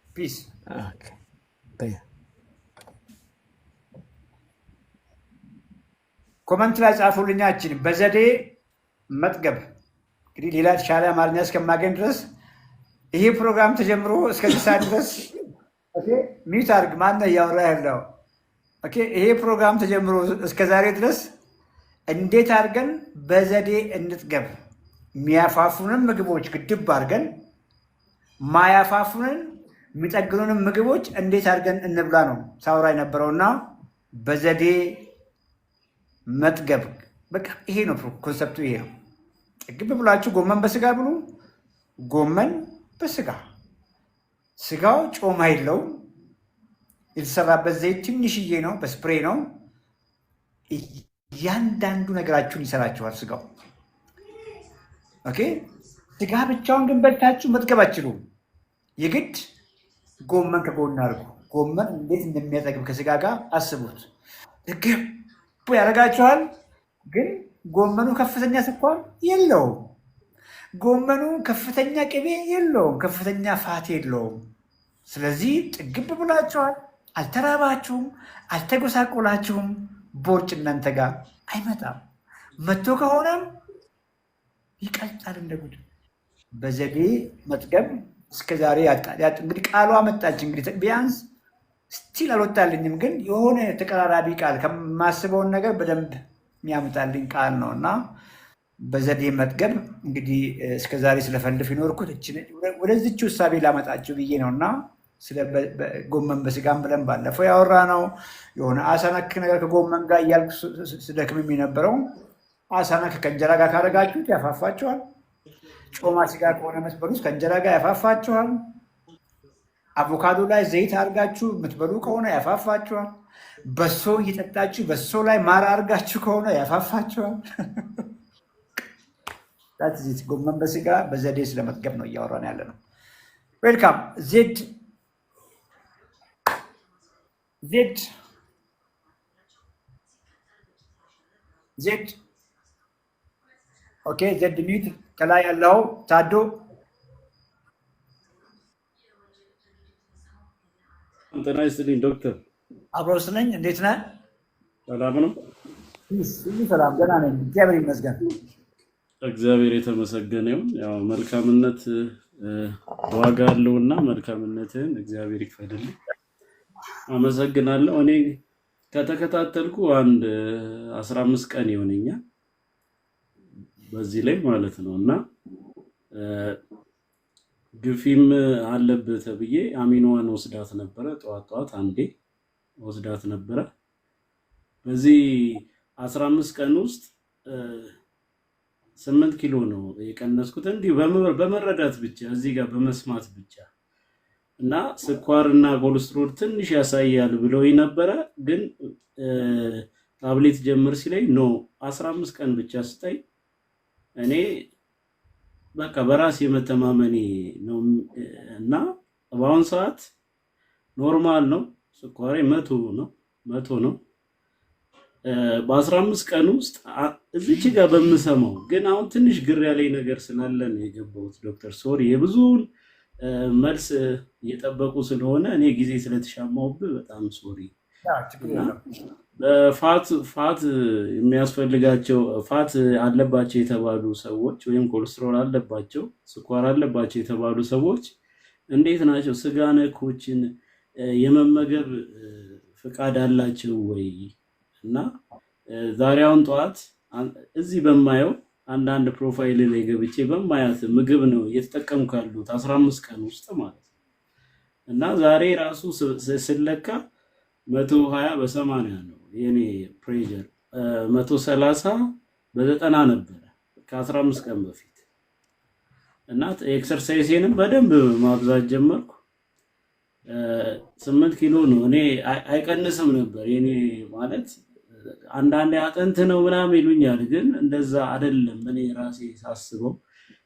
ፒስ። ኮመንት ላይ ጻፉልኛችን በዘዴ መጥገብ። እንግዲህ ሌላ የተሻለ አማርኛ እስከማገኝ ድረስ ይሄ ፕሮግራም ተጀምሮ እስከዚህ ሰዓት ድረስ ሚዩት አድርግ። ማነው እያወራ ያለው? ይሄ ፕሮግራም ተጀምሮ እስከዛሬ ድረስ እንዴት አድርገን በዘዴ እንጥገብ፣ የሚያፋፉንን ምግቦች ግድብ አድርገን ማያፋፉንን የሚጠግኑንን ምግቦች እንዴት አድርገን እንብላ ነው ሳውራ የነበረውና በዘዴ መጥገብ። በቃ ይሄ ነው ኮንሰፕቱ፣ ይሄ ነው። ጥግብ ብላችሁ ጎመን በስጋ ብሉ። ጎመን በስጋ ስጋው ጮማ የለውም። የተሰራበት ዘይት ትንሽዬ ነው፣ በስፕሬ ነው። እያንዳንዱ ነገራችሁን ይሰራችኋል ስጋው። ስጋ ብቻውን ግን በልታችሁ መጥገብ አትችሉም። የግድ ጎመን ከጎን አድርጉ። ጎመን እንዴት እንደሚያጠግብ ከስጋ ጋር አስቡት። ጥግብ ያደርጋችኋል። ግን ጎመኑ ከፍተኛ ስኳር የለውም። ጎመኑ ከፍተኛ ቅቤ የለውም። ከፍተኛ ፋት የለውም። ስለዚህ ጥግብ ብላችኋል። አልተራባችሁም፣ አልተጎሳቆላችሁም። ቦርጭ እናንተ ጋር አይመጣም። መጥቶ ከሆነም ይቀልጣል እንደ ጉድ። በዘዴ መጥገብ እስከዛሬ እንግዲህ ቃሏ መጣች። እንግዲህ ቢያንስ ስቲል አልወጣልኝም፣ ግን የሆነ ተቀራራቢ ቃል ከማስበውን ነገር በደንብ የሚያመጣልኝ ቃል ነው እና በዘዴ መጥገብ እንግዲህ እስከዛሬ ስለፈልፍ ይኖርኩት ወደዚች ውሳቤ ላመጣችሁ ብዬ ነው እና ስለ ጎመን በስጋም ብለን ባለፈው ያወራ ነው። የሆነ አሳ ነክ ነገር ከጎመን ጋር እያልኩ ስደክም የነበረው አሳ ነክ ከእንጀራ ጋር ካደረጋችሁት ያፋፋችኋል። ጮማ ስጋ ከሆነ መስበሉት ከእንጀራ ጋር ያፋፋችኋል። አቮካዶ ላይ ዘይት አድርጋችሁ የምትበሉ ከሆነ ያፋፋችኋል። በሶ እየጠጣችሁ በሶ ላይ ማር አድርጋችሁ ከሆነ ያፋፋችኋል። ጎመን በስጋ በዘዴ ስለመጥገብ ነው እያወራን ያለ ነው። ዌልካም ዜድ ዜድ ዜድ ኦኬ። ዜድ ሚዩት። ከላይ ያለው ታዶ ጤና ይስጥልኝ ዶክተር። አብሮስ ነኝ። እንዴት ነህ? ሰላም ነው? ሁሉ ሰላም፣ ገና ነኝ። እግዚአብሔር ይመስገን። እግዚአብሔር የተመሰገነ ይሁን። ያው መልካምነት ዋጋ አለውና መልካምነትህን እግዚአብሔር ይክፈልልኝ። አመሰግናለሁ። እኔ ከተከታተልኩ አንድ 15 ቀን ይሆነኛል በዚህ ላይ ማለት ነው እና ግፊም አለብህ ተብዬ አሚኖዋን ወስዳት ነበረ። ጠዋት አንዴ ወስዳት ነበረ። በዚህ 15 ቀን ውስጥ 8 ኪሎ ነው የቀነስኩት። እንዲሁ በመረዳት ብቻ እዚህ ጋር በመስማት ብቻ እና ስኳርና ኮሌስትሮል ትንሽ ያሳያል ብለው ነበረ። ግን ታብሌት ጀምር ሲለኝ ኖ 15 ቀን ብቻ ስጠኝ፣ እኔ በቃ በራስ የመተማመኔ ነው እና በአሁን ሰዓት ኖርማል ነው። ስኳሬ 100 ነው። በ15 ቀን ውስጥ እዚች ጋር በምሰማው ግን አሁን ትንሽ ግር ያለኝ ነገር ስላለ ነው የገባሁት። ዶክተር ሶሪ የብዙውን መልስ እየጠበቁ ስለሆነ እኔ ጊዜ ስለተሻማሁብህ በጣም ሶሪ። ፋት የሚያስፈልጋቸው ፋት አለባቸው የተባሉ ሰዎች ወይም ኮሌስትሮል አለባቸው፣ ስኳር አለባቸው የተባሉ ሰዎች እንዴት ናቸው? ስጋ ነኮችን የመመገብ ፍቃድ አላቸው ወይ? እና ዛሬውን ጠዋት እዚህ በማየው አንዳንድ ፕሮፋይል ላይ ገብቼ በማያት ምግብ ነው እየተጠቀምኩ ያሉት 15 ቀን ውስጥ ማለት ነው። እና ዛሬ ራሱ ስለካ 120 በ80 ነው የኔ ፕሬሸር፣ 130 በ90 ነበረ ከ15 ቀን በፊት። እና ኤክሰርሳይዜንም በደንብ ማብዛት ጀመርኩ። 8 ኪሎ ነው። እኔ አይቀንስም ነበር የኔ ማለት አንዳንዴ አጥንት ነው ምናምን ይሉኛል፣ ግን እንደዛ አይደለም። እኔ ራሴ ሳስበው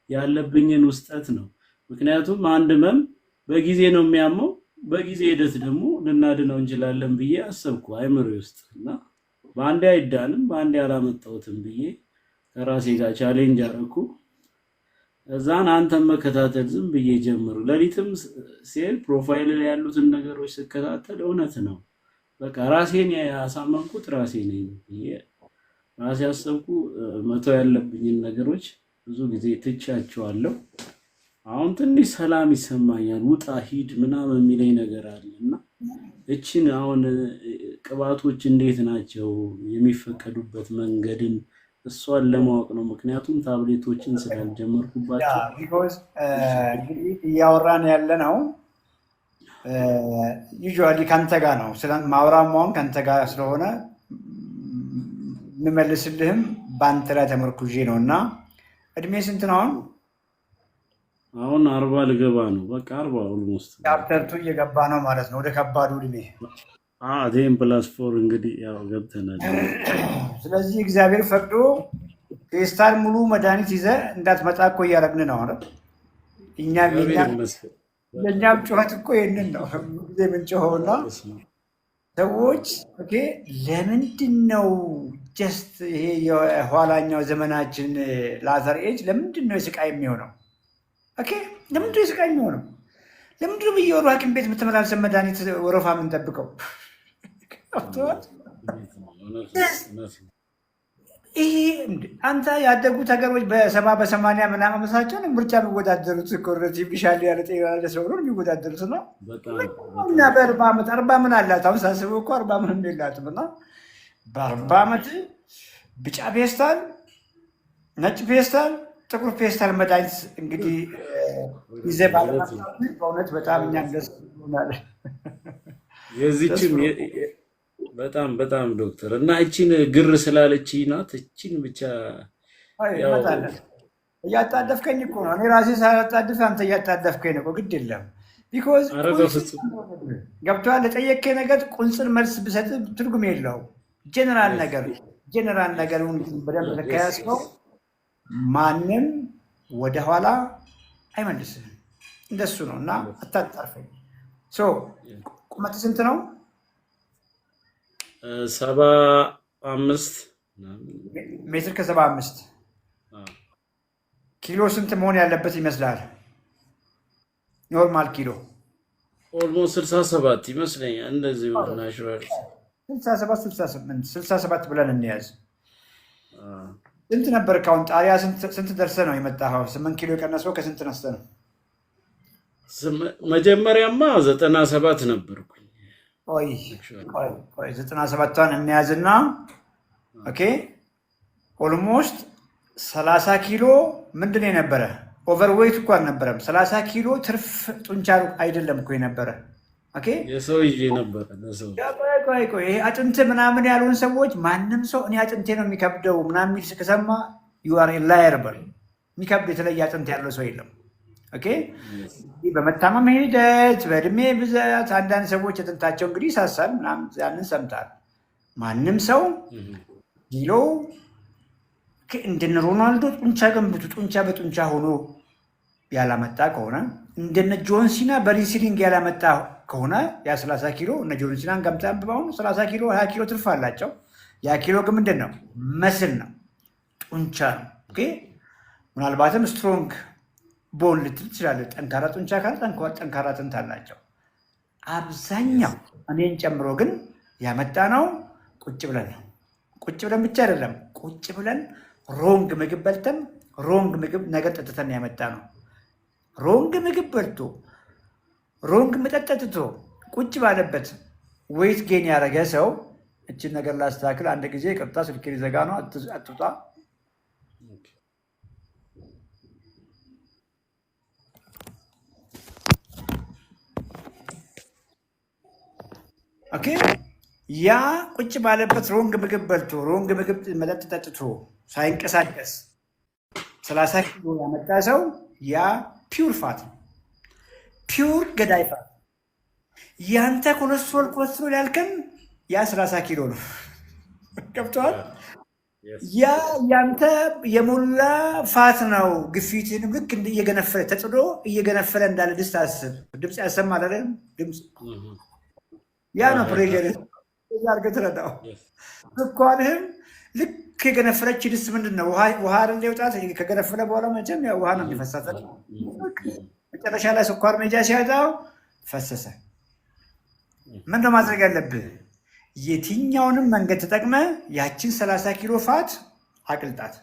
ያለብኝን ውስጠት ነው። ምክንያቱም አንድ ህመም በጊዜ ነው የሚያመው፣ በጊዜ ሂደት ደግሞ ልናድነው እንችላለን ብዬ አሰብኩ አይምሮ ውስጥ እና በአንዴ አይዳንም በአንዴ አላመጣሁትም ብዬ ከራሴ ጋር ቻሌንጅ አደረኩ። እዛን አንተን መከታተል ዝም ብዬ ጀምሩ። ሌሊትም ሲል ፕሮፋይል ላይ ያሉትን ነገሮች ስከታተል እውነት ነው በቃ ራሴን ያሳመንኩት ራሴ ነኝ ብዬ ራሴ ያሰብኩ። መተው ያለብኝን ነገሮች ብዙ ጊዜ ትቻቸዋለሁ። አሁን ትንሽ ሰላም ይሰማኛል። ውጣ ሂድ ምናምን የሚለኝ ነገር አለና እቺን አሁን ቅባቶች እንዴት ናቸው የሚፈቀዱበት መንገድን እሷን ለማወቅ ነው። ምክንያቱም ታብሌቶችን ስላልጀመርኩባቸው እንግዲህ እያወራን ያለ ነው ዩዥዋሊ ከአንተ ጋር ነው ማውራማውን ከአንተ ጋር ስለሆነ የምመልስልህም በአንተ ላይ ተመርኩዤ ነው። እና እድሜ ስንት ነው አሁን? አሁን 40 ልገባ ነው። በቃ 40 ኦልሞስት ቻፕተርቱ እየገባ ነው ማለት ነው ወደ ከባዱ እድሜ። +4 እንግዲህ ያው ገብተናል። ስለዚህ እግዚአብሔር ፈቅዶ ፌስታል ሙሉ መድኃኒት ይዘህ እንዳትመጣ እኮ እያደረግን ነው አይደል? የእኛም ጩኸት እኮ ይህንን ነው ጊዜ የምንጮኸውና ሰዎች ለምንድን ነው ጀስት ይሄ የኋላኛው ዘመናችን ላዘር ኤጅ ለምንድን ነው የስቃይ የሚሆነው? ለምንድን ነው የስቃይ የሚሆነው? ለምንድን ነው በየወሩ ሐኪም ቤት የምትመላለሰን መድኃኒት ወረፋ የምንጠብቀው? ይሄ አንተ ያደጉት ሀገሮች በ70 በ80 ምናምን ዓመታቸው ምርጫ የሚወዳደሩት ሻል ያለ ጤና ያለ ሰው ነው የሚወዳደሩት ነው። እና በ40 ዓመት 40 ምን አላት? አሁን ሳስበው እኮ 40 ምንም የላትም። እና በ40 ዓመት ቢጫ ፌስታል፣ ነጭ ፌስታል፣ ጥቁር ፌስታል መድኃኒት እንግዲህ ይዘህ ባለማለት በእውነት በጣም እኛም ደስ ይሆናል። የዚህችን በጣም ዶክተር እና እቺን ግር ስላለች ናት። እቺን ብቻ እያጣደፍከኝ እኮ ነው። እኔ ራሴ ሳላጣድፍ አንተ እያጣደፍከኝ ነው። ግድ የለም ቢኮዝ ገብቶሃል። ለጠየቅከኝ ነገር ቁንጽል መልስ ብሰጥ ትርጉም የለውም። ጀነራል ነገሩን በደንብ ከያዝከው ማንም ወደኋላ አይመልስም። እንደሱ ነው እና አታጣርፈኝ። ቁመት ስንት ነው? 75 ሜትር ከ75 ኪሎ ስንት መሆን ያለበት ይመስላል? ኖርማል ኪሎ ኦልሞስት 67 ይመስለኛል። እንደዚህ ናቹራል 67 ብለን እንያዝ። ስንት ነበር ካሁን ጣሪያ ስንት ደርሰህ ነው የመጣኸው? 8 ኪሎ የቀነሰው ከስንት ነስተህ ነው? መጀመሪያማ 97 ነበርኩኝ። ቆይ 97ቷን እንያዝና ኦልሞስት 30 ኪሎ ምንድን ነው የነበረ? ኦቨርዌይት እኮ አልነበረም። 30 ኪሎ ትርፍ ጡንቻ አይደለም እኮ የነበረ። የሰው ይዤ ነበረ። ይሄ አጥንት ምናምን ያሉን ሰዎች ማንም ሰው እኔ አጥንቴ ነው የሚከብደው ምናምን የሚል ከሰማ ዩአር ላየር በል። የሚከብድ የተለየ አጥንት ያለው ሰው የለም። በመታመም ሂደት በእድሜ ብዛት አንዳንድ ሰዎች አጥንታቸው እንግዲህ ይሳሳል ምናምን ያንን ሰምታል። ማንም ሰው ኪሎ እንደነ ሮናልዶ ጡንቻ ገንብቱ ጡንቻ በጡንቻ ሆኖ ያላመጣ ከሆነ እንደነ ጆን ሲና በሪስሊንግ ያላመጣ ከሆነ ያ 30 ኪሎ እነ ጆን ሲናን ገምታ አንብባውን 30 ኪሎ 20 ኪሎ ትርፍ አላቸው። ያ ኪሎ ግን ምንድን ነው? መስል ነው፣ ጡንቻ ነው። ኦኬ ምናልባትም ስትሮንግ ቦን ልትል ትችላለህ። ጠንካራ ጡንቻ ካለ ጠንካራ አጥንት አላቸው። አብዛኛው እኔን ጨምሮ ግን ያመጣ ነው ቁጭ ብለን ነው። ቁጭ ብለን ብቻ አይደለም፣ ቁጭ ብለን ሮንግ ምግብ በልተን ሮንግ ምግብ ነገር ጠጥተን ያመጣ ነው። ሮንግ ምግብ በልቶ ሮንግ መጠጥ ጠጥቶ ቁጭ ባለበት ዌይት ጌን ያደረገ ሰው እችን ነገር ላስተካክል። አንድ ጊዜ ቅርታ ስልክ ሊዘጋ ነው፣ አትውጣ። ኦኬ ያ ቁጭ ባለበት ሮንግ ምግብ በልቶ ሮንግ ምግብ መጠጥ ጠጥቶ ሳይንቀሳቀስ 30 ኪሎ ያመጣ ሰው ያ ፒውር ፋት ነው። ፒውር ገዳይ ፋት። ያንተ ኮሌስትሮል ያልከን ያ 30 ኪሎ ነው። ገብቶሃል? ያ ያንተ የሞላ ፋት ነው። ግፊትን ልክ እየገነፈለ ተጥዶ እየገነፈለ እንዳለ ድስት አስብ። ድምፅ ያሰማል አይደል? ድምፅ ያ ነው ፕሬሸር አድርገህ ትረዳው። ስኳርህም ልክ የገነፈለች ድስት ምንድን ነው? ውሃ አይደል ይወጣት። ከገነፈለ በኋላ መቼም ያው ውሃ ነው የሚፈሳት። መጨረሻ ላይ ስኳር ሜጃ ሲያጣው ፈሰሰ። ምንድነው ማድረግ ያለብህ? የትኛውንም መንገድ ተጠቅመ ያችን 30 ኪሎ ፋት አቅልጣት።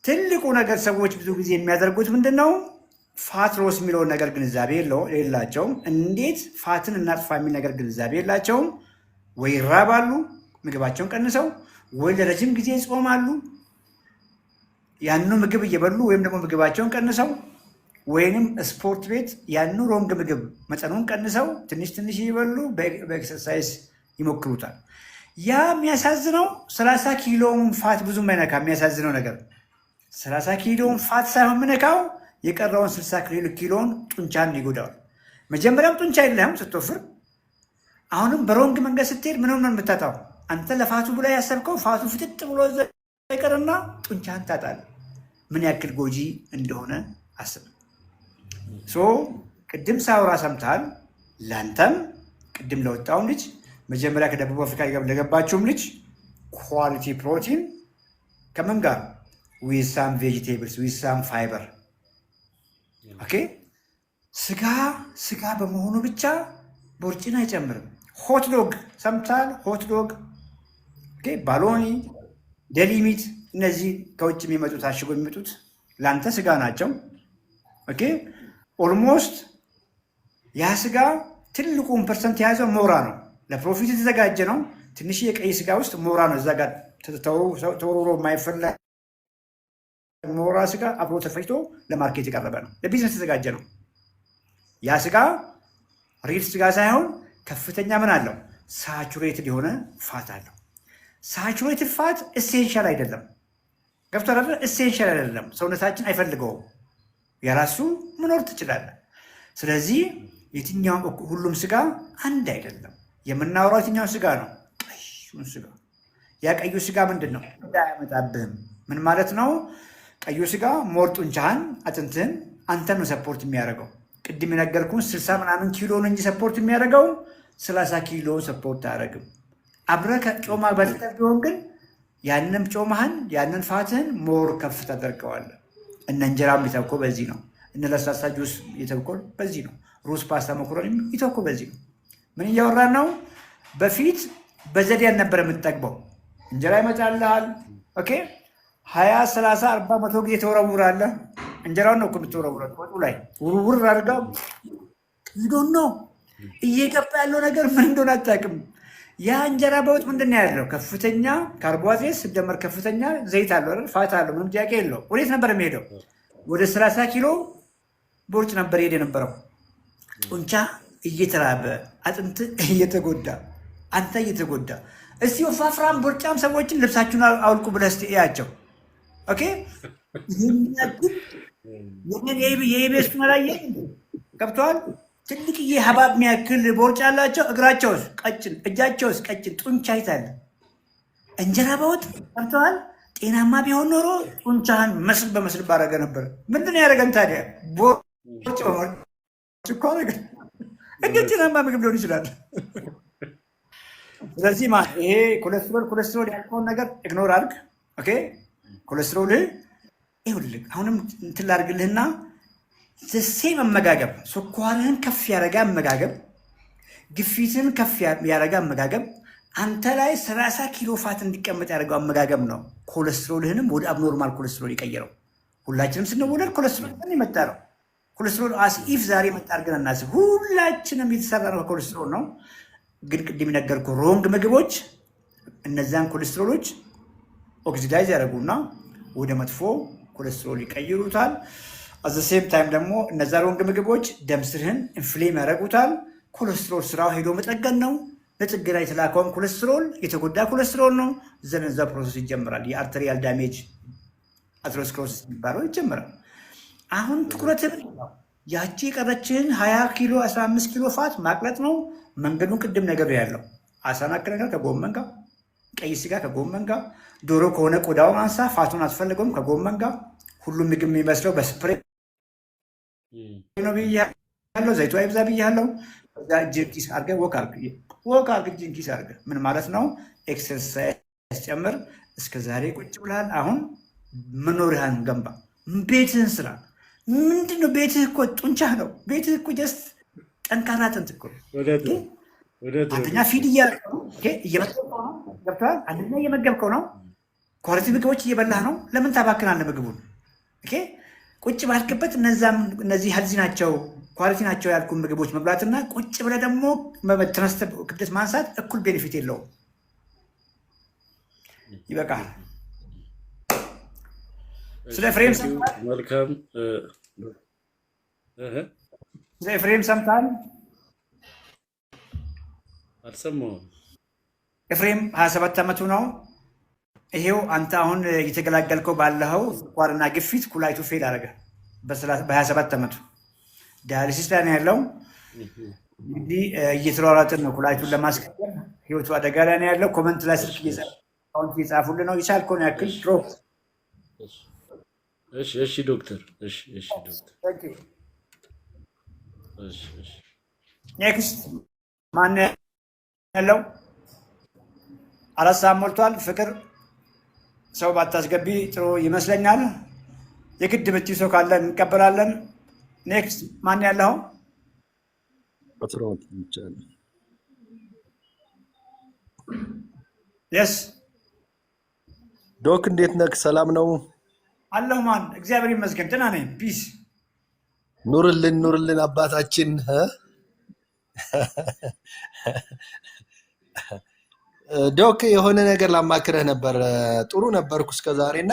ትልቁ ነገር ሰዎች ብዙ ጊዜ የሚያደርጉት ምንድን ነው? ፋት ሎስ የሚለውን ነገር ግንዛቤ የላቸውም። እንዴት ፋትን እናጥፋ የሚል ነገር ግንዛቤ የላቸውም። ወይ ይራባሉ ምግባቸውን ቀንሰው፣ ወይ ለረጅም ጊዜ ይጾማሉ ያኑ ምግብ እየበሉ ወይም ደግሞ ምግባቸውን ቀንሰው፣ ወይንም ስፖርት ቤት ያኑ ሮንግ ምግብ መጠኑን ቀንሰው ትንሽ ትንሽ እየበሉ በኤክሰርሳይዝ ይሞክሩታል። ያ የሚያሳዝነው 30 ኪሎውን ፋት ብዙም አይነካ። የሚያሳዝነው ነገር 30 ኪሎውን ፋት ሳይሆን ምነካው የቀረውን 60 ኪሎውን ጡንቻን ይጎዳዋል። መጀመሪያም ጡንቻ የለህም ስትወፍር፣ አሁንም በሮንግ መንገድ ስትሄድ ምንም ነው የምታጣው። አንተ ለፋቱ ብላ ያሰብከው ፋቱ ፍጥጥ ብሎ ይቀርና ጡንቻን ታጣለህ። ምን ያክል ጎጂ እንደሆነ አስብ። ቅድም ሳውራ ሰምተሃል። ለአንተም ቅድም ለወጣውም ልጅ መጀመሪያ ከደቡብ አፍሪካ ለገባችሁም ልጅ ኳሊቲ ፕሮቲን ከምን ጋር? ዊዝ ሳም ቬጂቴብልስ ዊዝ ሳም ፋይበር። ኦኬ ስጋ በመሆኑ ብቻ ቦርጭን አይጨምርም። ሆትዶግ ሰምተሃል? ሆትዶግ፣ ባሎኒ፣ ደሊሚት፣ እነዚህ ከውጭ የሚመጡት ታሽጎ የሚመጡት ለአንተ ስጋ ናቸው። ኦኬ ኦልሞስት ያ ስጋ ትልቁን ፐርሰንት የያዘው ሞራ ነው። ለፕሮፊት የተዘጋጀ ነው። ትንሽ የቀይ ስጋ ውስጥ ሞራ ነው። እዛ ጋር ተወርሮ የማይፈላ ሞራ ስጋ አብሮ ተፈጭቶ ለማርኬት የቀረበ ነው። ለቢዝነስ የተዘጋጀ ነው። ያ ስጋ ሪል ስጋ ሳይሆን ከፍተኛ ምን አለው? ሳቹሬትድ የሆነ ፋት አለው። ሳቹሬትድ ፋት ኤሴንሻል አይደለም። ገብቶሃል? ኤሴንሻል አይደለም። ሰውነታችን አይፈልገውም። የራሱ መኖር ትችላለህ። ስለዚህ የትኛውም ሁሉም ስጋ አንድ አይደለም። የምናወራው የትኛው ስጋ ነው? ቀዩን ስጋ። ያ ቀዩ ስጋ ምንድን ነው? እንዳያመጣብህም። ምን ማለት ነው? ቀዩ ስጋ ሞር ጡንቻህን፣ አጥንትህን አንተን ነው ሰፖርት የሚያደርገው። ቅድም የነገርኩህን 60 ምናምን ኪሎ ነው እንጂ ሰፖርት የሚያደርገው 30 ኪሎ ሰፖርት አያደርግም። አብረህ ከጮማ በልተህ ቢሆን ግን ያንን ጮማህን ያንን ፋትህን ሞር ከፍ ታደርገዋለህ። እነ እንጀራም የተውኮ በዚህ ነው። እነ ለስላሳ ጁስ የተውኮ በዚህ ነው። ሩዝ፣ ፓስታ፣ መኮረኒ የተውኮ በዚህ ነው። ምን እያወራን ነው? በፊት በዘዴ አልነበረ የምትጠግበው። እንጀራ ይመጣልሃል። ኦኬ 20 30 40 100 ጊዜ ተወረውራለህ። እንጀራውን ነው እኮ የምትወረውረው። ወጡ ላይ ውርውር አድርጋ ዶን ነው እየገባ ያለው ነገር ምን እንደሆነ አታውቅም። ያ እንጀራ በወጥ ምንድን ነው ያለው? ከፍተኛ ካርቦሃይድሬት ሲደመር ከፍተኛ ዘይት አለው አይደል? ፋት አለው። ምንም ጥያቄ የለው። ወዴት ነበር የሚሄደው? ወደ 30 ኪሎ ቦርጭ ነበር ሄደ የነበረው። ጡንቻ እየተራበ አጥንት እየተጎዳ አንተ እየተጎዳ። እስቲ ወፋፍራም ቦርጫም ሰዎችን ልብሳችሁን አውልቁ ብለህ እስቲ እያቸው። ኦኬ የኢቢኤስ መላየ ገብተዋል። ትልቅዬ ሀባብ የሚያክል ቦርጫ ያላቸው እግራቸውስ ቀጭን፣ እጃቸውስ ቀጭን፣ ጡንቻ ይታለ። እንጀራ በወጥ ገብተዋል። ጤናማ ቢሆን ኖሮ ጡንቻህን መስል በመስል ባረገ ነበር። ምንድን ነው ያደረገን ታዲያ? ቦርጭ በመርጭ እኮ አደረገን። እንዴት ጤናማ ምግብ ሊሆን ይችላል? ስለዚህ ይሄ ኮሌስትሮል ያልከውን ነገር ኢግኖር አድርግ። ኦኬ ኮሌስትሮልህ ይኸውልህ፣ አሁንም እንትን ላድርግልህና ሴም አመጋገብ፣ ስኳርህን ከፍ ያደረገ አመጋገብ፣ ግፊትን ከፍ ያደረገ አመጋገብ፣ አንተ ላይ 30 ኪሎ ፋት እንዲቀመጥ ያደረገው አመጋገብ ነው ኮሌስትሮልህንም ወደ አብኖርማል ኮሌስትሮል የቀየረው። ሁላችንም ስንወለድ ኮሌስትሮል የመጣ ነው። ኮሌስትሮል አስኢፍ ዛሬ መጣ አድርገን እናስብ። ሁላችንም የተሰራ ነው ኮሌስትሮል ነው። ግን ቅድም የነገርኩህ ሮንግ ምግቦች እነዚያን ኮሌስትሮሎች ኦክሲዳይዝ ያደርጉና ወደ መጥፎ ኮሌስትሮል ይቀይሩታል። አዘ ሴም ታይም ደግሞ እነዛ ሮንግ ምግቦች ደም ስርህን ኢንፍሌም ያደርጉታል። ኮሌስትሮል ስራው ሄዶ መጠገን ነው። ለጥገና የተላከውን ኮሌስትሮል የተጎዳ ኮሌስትሮል ነው። ዘነዛ ፕሮሰስ ይጀምራል። የአርተሪያል ዳሜጅ አትሮስክሎሮሲስ የሚባለው ይጀምራል። አሁን ትኩረትን ያቺ የቀረችህን 20 ኪሎ 15 ኪሎ ፋት ማቅለጥ ነው። መንገዱን ቅድም ነገር ያለው አሳናክ ነገር ከጎመን ጋር፣ ቀይ ስጋ ከጎመን ጋር፣ ዶሮ ከሆነ ቆዳውን አንሳ፣ ፋቱን አትፈልገውም ከጎመን ጋር። ሁሉም ምግብ የሚመስለው በስፕሬ ነው ብያለሁ። ዘይቱ አይብዛ ብያለሁ። እዛ እጅን ኪስ አድርገህ ወክ አድርግ፣ እጅን ኪስ አድርገህ ምን ማለት ነው? ኤክሰርሳይዝ ጨምር። እስከ ዛሬ ቁጭ ብለሃል። አሁን መኖሪያህን ገንባ፣ ቤትህን ስራ። ምንድን ነው ቤትህ? እኮ ጡንቻህ ነው ቤትህ እኮ ጀስት ጠንካራ አጥንት እኮ አንደኛ ፊድ እየመገብከው ነው። ገብቶሃል? አንደኛ እየመገብከው ነው። ኳሊቲ ምግቦች እየበላህ ነው። ለምን ታባክናለህ ምግቡን? ቁጭ ባልክበት እነዚህ ሄልዚ ናቸው ኳሊቲ ናቸው ያልኩ ምግቦች መብላትና ቁጭ ብለህ ደግሞ ተነስተህ ክብደት ማንሳት እኩል ቤኔፊት የለውም። ይበቃል። ስለ ኤፍሬም ሰምተሃል? አልሰማሁም። ኤፍሬም 27 ዓመቱ ነው። ይሄው አንተ አሁን እየተገላገልከው ባለኸው ስኳርና ግፊት ኩላሊቱ ፌል አደረገ በ27 ዓመቱ። ዳያሊሲስ ላይ ነው ያለው። እንግዲህ እየተሯሯጥን ነው ኩላሊቱን ለማስቀየር። ህይወቱ አደጋ ላይ ነው ያለው። ኮመንት ላይ ስልክ እየጻፉልን ነው። የቻልከውን ያክል ድሮፕ። እሺ ዶክተር። ኔክስት ማን ያለው? 4 ሰዓት ሞልቷል። ፍቅር ሰው ባታስገቢ ጥሩ ይመስለኛል። የግድ ምትይ ሰው ካለ እንቀበላለን። ኔክስት ማን ያለው? የስ ዶክ እንዴት ነህ? ሰላም ነው አለሁ። ማን? እግዚአብሔር ይመስገን ደህና ነኝ። ፒስ። ኑርልን አባታችን። ዶክ የሆነ ነገር ላማክረህ ነበር። ጥሩ ነበርኩ እስከዛሬ እና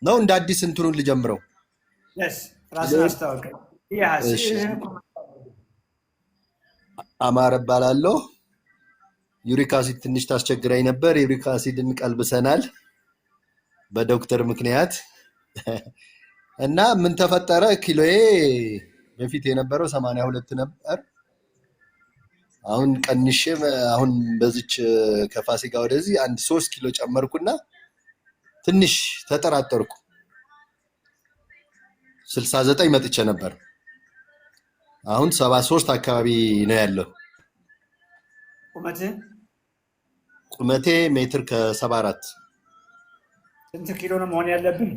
ነው እንደ አዲስ እንትኑን ልጀምረው። ራስን አስታውቅ። አማረ እባላለሁ። ዩሪክ አሲድ ትንሽ ታስቸግራኝ ነበር። ዩሪክ አሲድን ቀልብሰናል በዶክተር ምክንያት እና ምን ተፈጠረ? ኪሎዬ በፊት የነበረው 82 ነበር። አሁን ቀንሼ አሁን በዚች ከፋሲካ ወደዚህ 3 ኪሎ ጨመርኩና ትንሽ ተጠራጠርኩ። 69 መጥቼ ነበር። አሁን 73 አካባቢ ነው ያለው። ቁመቴ ሜትር ከ74። ስንት ኪሎ ነው መሆን ያለብን?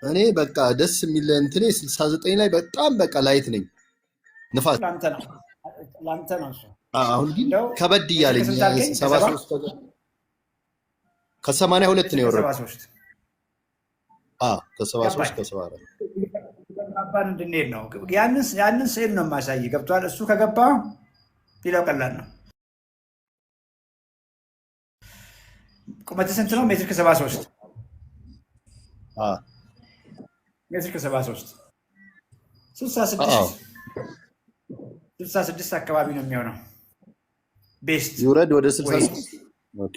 እኔ በቃ ደስ የሚል እንትኔ 69 ላይ በጣም በቃ ላይት ነኝ። ንፋስ ላንተ ነው እሱ። አሁን ግን ከበድ እያለኝ 73 ከ82 ነው የወረደው። ከ73 ከ74 አባን እንድንሄድ ነው። ያንን ስዕል ነው የማሳይ። ገብቷል? እሱ ከገባ ሌላው ቀላል ነው። ቁመት ስንት ነው? ሜትር ከ73 ሜትር ከ73 66 አካባቢ ነው የሚሆነው። ቤስት ይውረድ ወደ 66። ኦኬ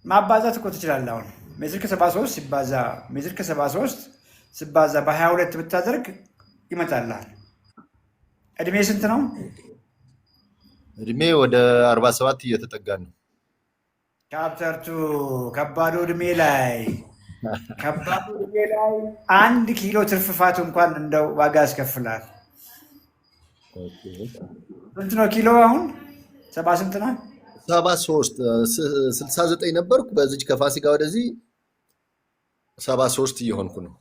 ማባዛት እኮ ትችላለህ። አሁን ሜትር ከ73 ሲባዛ ሜትር ከ73 ሲባዛ በ22 ብታደርግ ይመጣልሃል። እድሜ ስንት ነው? እድሜ ወደ 47 እየተጠጋ ነው። ቻፕተርቱ ከባዱ እድሜ ላይ 1 ኪሎ ትርፍፋት እንኳን እንደው ዋጋ ያስከፍላል። ስንት ነው ኪሎ አሁን? 70 ስንት ነው? 73 69 ነበርኩ። በዚህ ከፋሲካ ወደዚህ 73 እየሆንኩ ነው።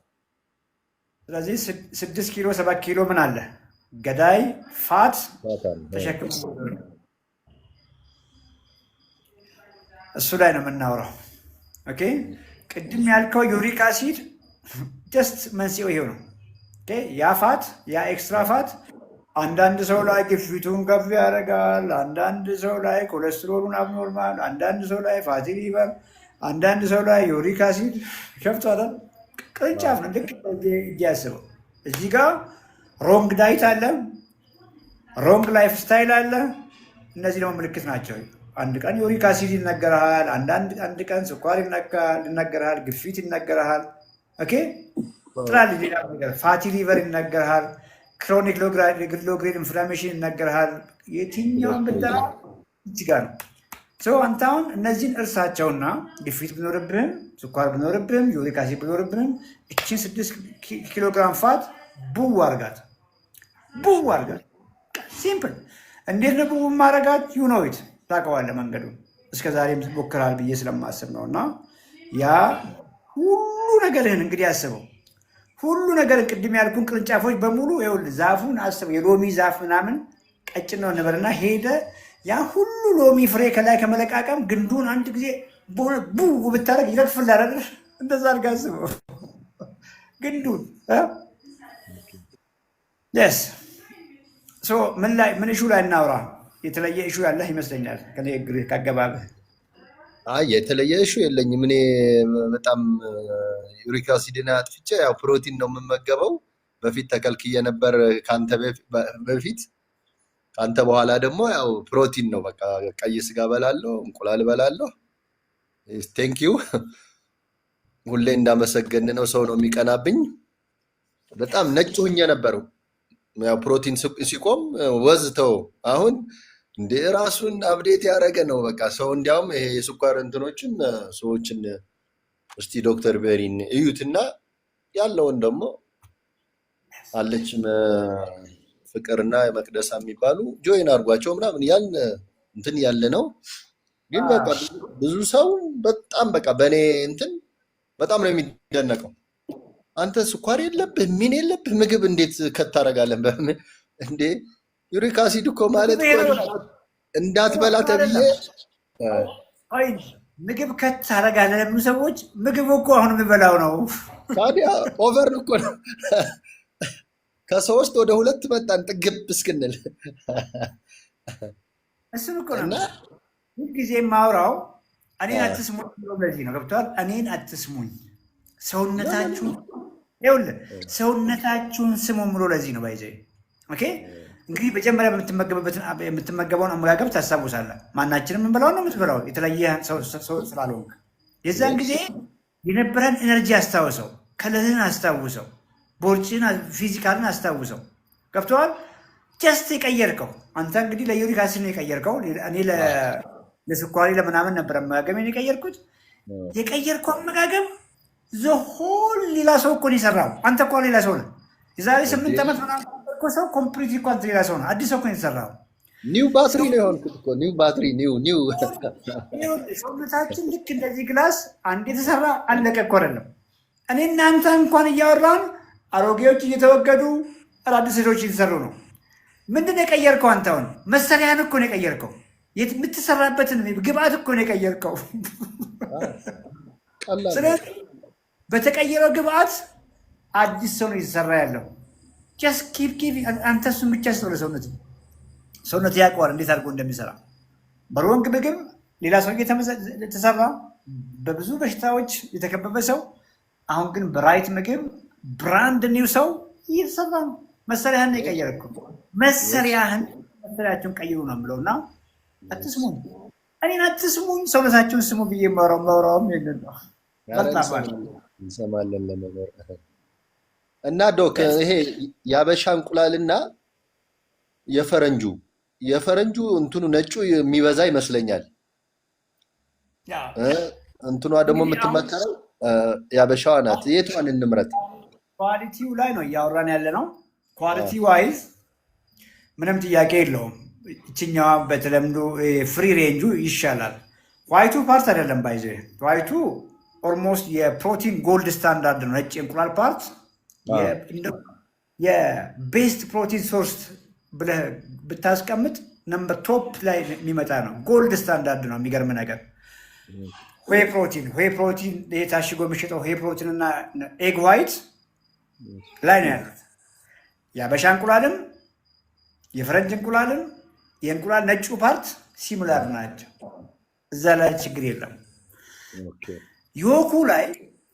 ስለዚህ 6 ኪሎ 7 ኪሎ ምን አለ ገዳይ ፋት ተሸክሞ እሱ ላይ ነው የምናወራው። ኦኬ ቅድም ያልከው ዩሪክ አሲድ ጀስት መንስኤው ይሄው ነው። ኦኬ ያ ፋት ያ ኤክስትራ ፋት አንዳንድ ሰው ላይ ግፊቱን ከፍ ያደርጋል፣ አንዳንድ ሰው ላይ ኮሌስትሮሉን አብኖርማል፣ አንዳንድ ሰው ላይ ፋቲ ሊቨር፣ አንዳንድ ሰው ላይ ዩሪክ አሲድ ከፍቷል። ቅርንጫፍ ነው። ልክ እያስበው እዚህ ጋር ሮንግ ዳይት አለ፣ ሮንግ ላይፍ ስታይል አለ። እነዚህ ደግሞ ምልክት ናቸው። አንድ ቀን ዩሪክ አሲድ ይነገርሃል፣ አንድ ቀን ስኳር ይነገርሃል፣ ግፊት ይነገርሃል። ኦኬ ጥላል ሌላ ነገር ፋቲ ሊቨር ይነገርሃል፣ ክሮኒክ ሎግሬድ ኢንፍላሜሽን ይነገርሃል። የትኛውን ብጠራ እዚህ ጋር ነው። አንተ አሁን እነዚህን እርሳቸውና ግፊት ቢኖርብህም ስኳር ቢኖርብህም ዩሪክ አሲድ ቢኖርብህም እችን 6 ኪሎግራም ፋት ቡው አርጋት። ሲምፕል። እንዴት ነው ቡው ማረጋት? ዩኖዊት ታውቀዋለህ መንገዱን። እስከ ዛሬም ሞክራል ብዬ ስለማስብ ነው። እና ያ ሁሉ ነገርህን እንግዲህ አስበው። ሁሉ ነገር ቅድም ያልኩን ቅርንጫፎች በሙሉ ይኸውልህ፣ ዛፉን አስበው። የሎሚ ዛፍ ምናምን ቀጭን ነው ነበርና ሄደ ያ ሁሉ ሎሚ ፍሬ ከላይ ከመለቃቀም ግንዱን አንድ ጊዜ ቡ ብታደርግ ይረግፍልሃል አይደል? እንደዛ አድርጋ አስበው ግንዱን። ምን ኢሹ ላይ እናውራ? የተለየ ኢሹ ያለህ ይመስለኛል ከንግግር ካገባብህ። የተለየ ኢሹ የለኝም። እኔ በጣም ዩሪክ አሲድን አጥፍቼ ያው ፕሮቲን ነው የምመገበው። በፊት ተከልክዬ ነበር ከአንተ በፊት። ከአንተ በኋላ ደግሞ ያው ፕሮቲን ነው በቃ። ቀይ ስጋ በላለሁ፣ እንቁላል በላለሁ። ቴንኪዩ። ሁሌ እንዳመሰገን ነው። ሰው ነው የሚቀናብኝ። በጣም ነጭ ሁኜ ነበረው። ያው ፕሮቲን ሲቆም ወዝተው አሁን እንደ ራሱን አፕዴት ያደረገ ነው በቃ ሰው። እንዲያውም ይሄ የስኳር እንትኖችን ሰዎችን እስቲ ዶክተር ቤሪን እዩትና ያለውን ደግሞ አለች ፍቅርና መቅደሳ የሚባሉ ጆይን አድርጓቸው ምናምን ያን እንትን ያለ ነው። ግን በቃ ብዙ ሰው በጣም በቃ በእኔ እንትን በጣም ነው የሚደነቀው። አንተ ስኳር የለብህ ምን የለብህ ምግብ እንዴት ከታረጋለን? በምን እንዴ ዩሪክ አሲድ እኮ ማለት እንዳትበላ ተብዬ ምግብ ከታረጋለን ለብዙ ሰዎች ምግብ እኮ አሁን የሚበላው ነው። ታዲያ ኦቨር እኮ ነው። ከ3 ወደ 2 መጣን ጥግብ እስክንል። እሱን እኮ ነው ሁልጊዜ የማወራው። እኔን አትስሙኝ ብሎ ለዚህ ነው ገብቶሃል? እኔን አትስሙኝ፣ ሰውነታችሁን ይኸውልህ፣ ሰውነታችሁን ስሙ ብሎ ለዚህ ነው ባይዘ። ኦኬ እንግዲህ መጀመሪያ የምትመገበውን አመጋገብ ታስታውሳለህ። ማናችንም የምንበላውን ነው የምትበላው፣ የተለየ ሰው ስላልሆንክ። የዛን ጊዜ የነበረን ኤነርጂ አስታውሰው፣ ከለህን አስታውሰው፣ ቦርጭን ፊዚካልን አስታውሰው። ገብተዋል? ጀስት የቀየርከው አንተ እንግዲህ ለዩሪክ አሲድ ነው የቀየርከው። እኔ ለስኳሪ ለምናምን ነበር አመጋገብ የቀየርኩት። የቀየርከው አመጋገብ ዘሆል ሌላ ሰው እኮ ነው የሰራው። አንተ እኮ ሌላ ሰው ነህ። የዛሬ 8 ዓመት ምናምን እኮ ሰው ኮምፕሊት እኮ አንተ ሌላ ሰው ነህ። አዲስ ሰው እኮ ነው የተሰራው። ኒው ባትሪ ነው የሆንኩት እኮ ኒው ባትሪ ኒው ሰውነታችን ልክ እንደዚህ ግላስ አንድ የተሰራ አለቀ እኮ አይደለም። እኔ እናንተ እንኳን እያወራን አሮጌዎች እየተወገዱ አዳዲስ ሴቶች እየተሰሩ ነው። ምንድን ነው የቀየርከው? አንተ አሁን መሰሪያን እኮ ነው የቀየርከው። የምትሰራበትን ግብአት እኮ ነው የቀየርከው። ስለዚህ በተቀየረው ግብአት አዲስ ሰው ነው እየተሰራ ያለው። ጀስት ኪፕ አንተ እሱን ብቻ ስለ ሰውነት ያውቀዋል እንዴት አድርጎ እንደሚሰራ። በሮንግ ምግብ ሌላ ሰው የተሰራ በብዙ በሽታዎች የተከበበ ሰው፣ አሁን ግን በራይት ምግብ ብራንድ ኒው ሰው እየተሰራ ነው። መሰሪያህን ነው የቀየርከው። መሰሪያችሁን ቀይሩ ነው የምለው እና አትስሙኝ፣ እኔን አትስሙኝ፣ ሰውነታችሁን ስሙ ብዬ ማውራውም የለን ነው እንሰማለን ለመኖር እና ዶክ ይሄ የአበሻ እንቁላልና የፈረንጁ የፈረንጁ እንትኑ ነጩ የሚበዛ ይመስለኛል። ያ እ፣ እንትኗ ደግሞ እንግዲህ አሁን የምትመከረው ያበሻዋ ናት። የቷን እንምረጥ? ኳሊቲው ላይ ነው እያወራን ያለ ነው። ኳሊቲ ዋይዝ ምንም ጥያቄ የለውም። ይችኛዋ በተለምዶ ፍሪ ሬንጁ ይሻላል። ዋይቱ ፓርት አይደለም ባይዘ ዋይቱ ኦልሞስት የፕሮቲን ጎልድ ስታንዳርድ ነው። ነጭ እንቁላል ፓርት የቤስት ፕሮቲን ሶርስ ብለህ ብታስቀምጥ ነምበር ቶፕ ላይ የሚመጣ ነው። ጎልድ ስታንዳርድ ነው። የሚገርም ነገር ዌይ ፕሮቲን ታሽጎ የሚሸጠው ዌይ ፕሮቲን እና ኤግ ዋይት ላይ ነው ያሉት። የአበሻ እንቁላልም የፈረንጅ እንቁላልም የእንቁላል ነጩ ፓርት ሲሙላር ናቸው። እዛ ላይ ችግር የለም።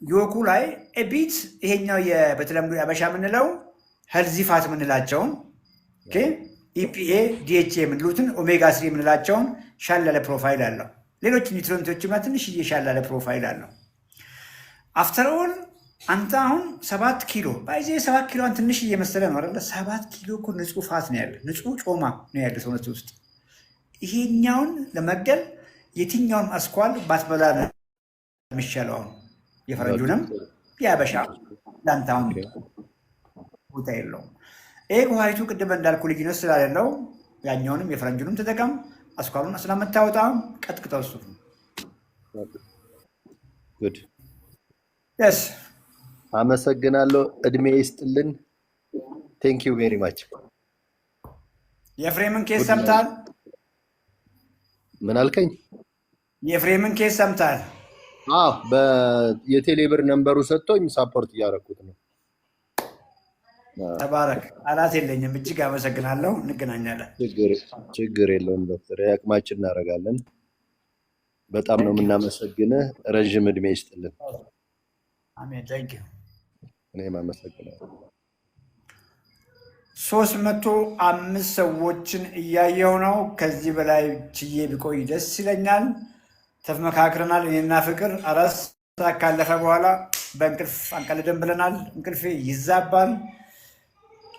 ዮኩ ላይ ኤቢት ይሄኛው በተለምዶ የአበሻ የምንለው ሄልዚ ፋት የምንላቸውን ኢፒኤ ዲኤችኤ የምንሉትን ኦሜጋ ስሪ የምንላቸውን ሻል ያለ ፕሮፋይል አለው። ሌሎች ኒውትሪንቶችማ ትንሽዬ ሻል ያለ ፕሮፋይል አለው። አፍተር ኦል አንተ አሁን 7 ኪሎ ባይዜ 7 ኪሎን ትንሽ እየመሰለ ነው አይደለ? 7 ኪሎ እኮ ንጹህ ፋት ነው ያለ፣ ንጹህ ጮማ ነው ያለ ሰውነት ውስጥ። ይሄኛውን ለመግደል የትኛውን አስኳል ባትበላ ነው የሚሻለው? አሁን የፈረንጁንም የአበሻ ላንታውን ቦታ የለውም። ኤግ ዋይቱ ቅድም እንዳልኩ ልዩነት ስላሌለው ያኛውንም የፈረንጁንም ተጠቀም። አስኳሉን ስለምታወጣ ቀጥቅጠው እሱ ጉድ። የስ አመሰግናለሁ። እድሜ ይስጥልን። ቴንክ ዩ ቬሪ ማች። የፍሬምን ኬስ ሰምታል? ምን አልከኝ? የፍሬምን ኬስ ሰምታል? አዎ፣ የቴሌብር ነምበሩ ሰጥቶኝ ሳፖርት እያደረኩት ነው። ተባረክ። አላት የለኝም። እጅግ አመሰግናለሁ። እንገናኛለን። ችግር የለውም ዶክተር፣ ያቅማችን እናደርጋለን። በጣም ነው የምናመሰግንህ። ረዥም እድሜ ይስጥልን። አሜን። ታንክ ዩ። እኔም አመሰግናለሁ። 305 ሰዎችን እያየው ነው። ከዚህ በላይ ችዬ ቢቆይ ደስ ይለኛል። ተመካክረናል። እኔና ፍቅር 4 ሰዓት ካለፈ በኋላ በእንቅልፍ አንቀልድም ብለናል። እንቅልፌ ይዛባል።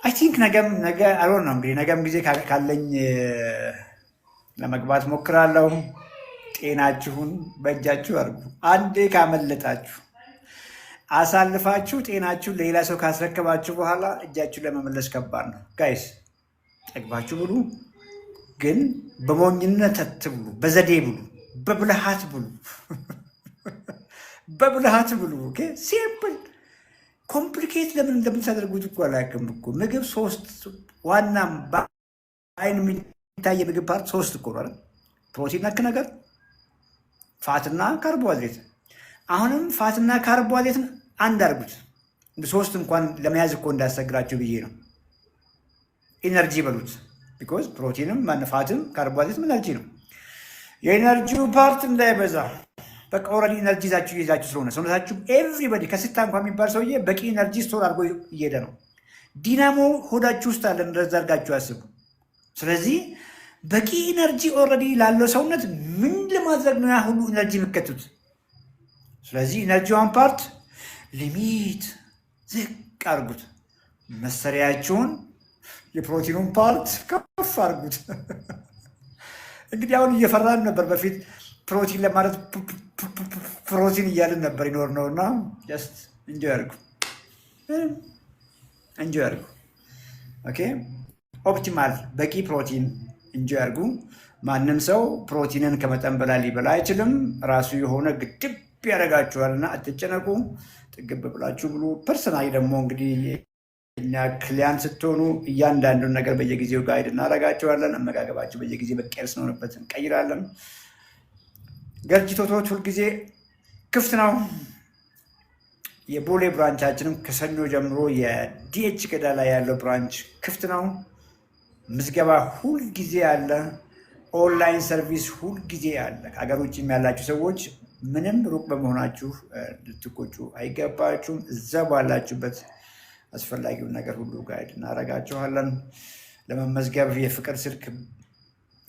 አይ ቲንክ ነገ አልሆን ነው እንግዲህ ነገም ጊዜ ካለኝ ለመግባት ሞክራለሁ። ጤናችሁን በእጃችሁ አድርጉ። አንዴ ካመለጣችሁ አሳልፋችሁ ጤናችሁን ለሌላ ሰው ካስረከባችሁ በኋላ እጃችሁ ለመመለስ ከባድ ነው። ጋይስ ጠግባችሁ ብሉ፣ ግን በሞኝነት አትብሉ። በዘዴ ብሉ፣ በብልሃት ብሉ፣ በብልሃት ብሉ። ሲምፕል ኮምፕሊኬት ለምን እንደምታደርጉት እኮ አላውቅም እኮ። ምግብ 3 ዋና በአይን የሚታይ የምግብ ፓርት 3 እኮ ነው። ፕሮቲን ነክ ነገር፣ ፋትና ካርቦሃይድሬት። አሁንም ፋትና ካርቦሃይድሬትን አንድ አድርጉት። 3 እንኳን ለመያዝ እኮ እንዳያስቸግራቸው ብዬ ነው። ኢነርጂ በሉት። ቢኮዝ ፕሮቲንም ፋትም ካርቦሃይድሬትም ኢነርጂ ነው። የኢነርጂው ፓርት እንዳይበዛ በቃ ኦልሬዲ ኢነርጂ ይዛችሁ ስለሆነ ሰውነታችሁ ኤቭሪበዲ ከስታ እንኳን የሚባል ሰውዬ በቂ ኢነርጂ ስቶር አድርጎ እየሄደ ነው። ዲናሞ ሆዳችሁ ውስጥ አለ። እንደዛ አድርጋችሁ ያስቡ። ስለዚህ በቂ ኢነርጂ ኦልሬዲ ላለው ሰውነት ምን ለማድረግ ነው ያ ሁሉ ኢነርጂ የሚከቱት? ስለዚህ ኢነርጂዋን ፓርት ሊሚት ዝቅ አድርጉት። መሰሪያችሁን የፕሮቲኑን ፓርት ከፍ አድርጉት። እንግዲህ አሁን እየፈራን ነበር። በፊት ፕሮቲን ለማለት ፕሮቲን እያልን ነበር ይኖር ነው። እና ጀስት እንጆይ አድርጉ፣ እንጆይ አድርጉ። ኦኬ፣ ኦፕቲማል በቂ ፕሮቲን እንጆይ አድርጉ። ማንም ሰው ፕሮቲንን ከመጠን በላይ ሊበላ አይችልም። ራሱ የሆነ ግድብ ያደርጋችኋልና አትጨነቁ። ጥግብ ብላችሁ ብሉ። ፐርሰናሊ ደግሞ እንግዲህ እኛ ክሊያን ስትሆኑ እያንዳንዱን ነገር በየጊዜው ጋይድ እናደርጋቸዋለን። አመጋገባቸው በየጊዜ መቀየር ስለሆነበት እንቀይራለን። ገርጂ ቶቶት ሁልጊዜ ክፍት ነው። የቦሌ ብራንቻችንም ከሰኞ ጀምሮ የዲኤች ገዳ ላይ ያለው ብራንች ክፍት ነው። ምዝገባ ሁልጊዜ አለ። ኦንላይን ሰርቪስ ሁልጊዜ አለ። ከሀገር ውጭም ያላችሁ ሰዎች ምንም ሩቅ በመሆናችሁ ልትቆጩ አይገባችሁም። እዛ ባላችሁበት አስፈላጊውን ነገር ሁሉ ጋይድ እናደርጋችኋለን። ለመመዝገብ የፍቅር ስልክ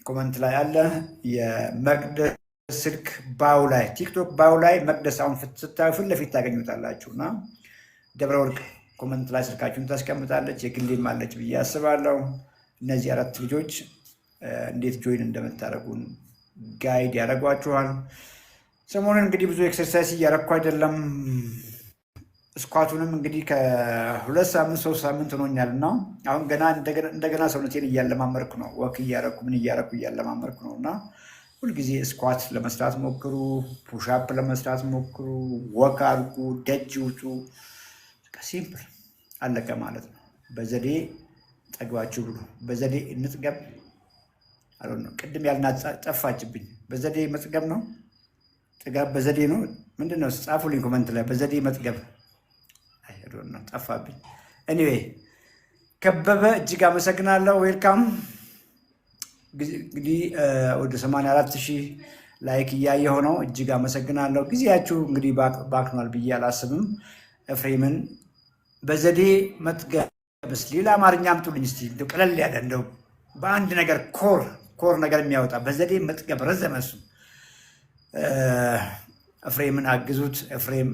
ኮመንት ላይ አለ። የመቅደስ ስልክ ባው ላይ ቲክቶክ ባው ላይ መቅደስ አሁን ስታዩ ፊት ለፊት ታገኙታላችሁ። እና ደብረ ወርቅ ኮመንት ላይ ስልካችሁን ታስቀምጣለች። የግሌም አለች ብዬ አስባለሁ። እነዚህ 4 ልጆች እንዴት ጆይን እንደምታደርጉን ጋይድ ያደርጓችኋል። ሰሞኑን እንግዲህ ብዙ ኤክሰርሳይዝ እያደረኩ አይደለም። ስኳቱንም እንግዲህ ከ2 ሳምንት 3 ሳምንት ሆኖኛል እና አሁን ገና እንደገና ሰውነቴን እያለማመርኩ ነው። ወክ እያደረኩ ምን እያደረኩ እያለማመርኩ ነው እና ሁልጊዜ ስኳት ለመስራት ሞክሩ፣ ፑሽአፕ ለመስራት ሞክሩ፣ ወክ አድርጉ፣ ደጅ ውጡ። ሲምፕል አለቀ ማለት ነው። በዘዴ ጠግባችሁ ብሉ። በዘዴ እንጥገብ። ቅድም ያልናት ጠፋችብኝ። በዘዴ መጥገብ ነው ጥጋብ በዘዴ ነው ምንድን ነው? ጻፉልኝ ኮመንት ላይ በዘዴ መጥገብ ነው። ጠፋብኝ። ኤኒዌይ ከበበ እጅግ አመሰግናለሁ። ዌልካም። እንግዲህ ወደ 84,000 ላይክ እያየሁ ነው። እጅግ አመሰግናለሁ። ጊዜያችሁ እንግዲህ ባክኗል ብዬ አላስብም። ኤፍሬምን በዘዴ መጥገብስ ሌላ አማርኛ አምጡልኝ እስኪ፣ እንደው ቀለል ያለ እንደው በአንድ ነገር ኮር ነገር የሚያወጣ በዘዴ መጥገብ ረዘመ። እሱ ኤፍሬምን አግዙት። ኤፍሬም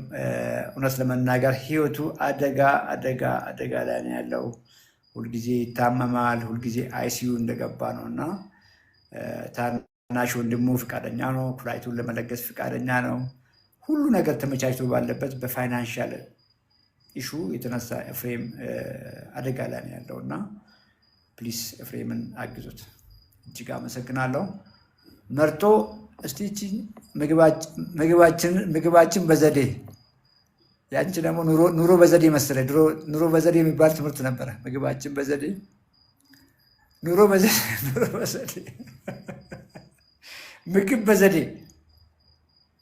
እውነት ለመናገር ህይወቱ አደጋ ላይ ነው ያለው። ሁልጊዜ ይታመማል። ሁልጊዜ አይሲዩ እንደገባ ነው እና ታናሽ ወንድሙ ፍቃደኛ ነው፣ ኩላሊቱን ለመለገስ ፍቃደኛ ነው። ሁሉ ነገር ተመቻችቶ ባለበት በፋይናንሻል ኢሹ የተነሳ ኤፍሬም አደጋ ላይ ነው ያለው እና ፕሊስ ኤፍሬምን አግዙት። እጅግ አመሰግናለሁ። መርጦ እስቲ ምግባችን በዘዴ ያንቺ ደግሞ ኑሮ በዘዴ መሰለኝ። ድሮ ኑሮ በዘዴ የሚባል ትምህርት ነበረ። ምግባችን በዘዴ ኑሮ በዘዴ ምግብ በዘዴ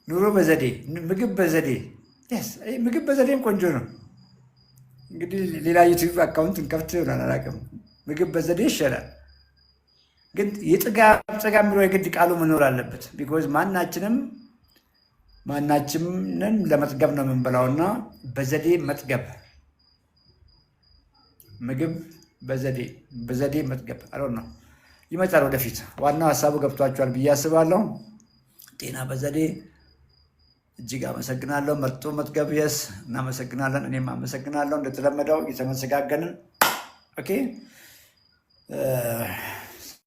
ኑሮ በዘዴ ምግብ በዘዴ ምግብ በዘዴም ቆንጆ ነው። እንግዲህ ሌላ ዩቲዩብ አካውንት እንከፍት ይሆናል አላውቅም። ምግብ በዘዴ ይሻላል። ግን የጥጋብ የሚለው የግድ ቃሉ መኖር አለበት። ቢኮዝ ማናችንን ለመጥገብ ነው የምንበላው እና በዘዴ መጥገብ ምግብ በዘዴ መጥገብ አልሆን ነው ይመጣል ወደፊት። ዋናው ሀሳቡ ገብቷችኋል ብዬ አስባለሁ። ጤና በዘዴ እጅግ አመሰግናለሁ። መርጦ መጥገብ የስ እናመሰግናለን። እኔም አመሰግናለሁ። እንደተለመደው እየተመሰጋገንን ኦኬ።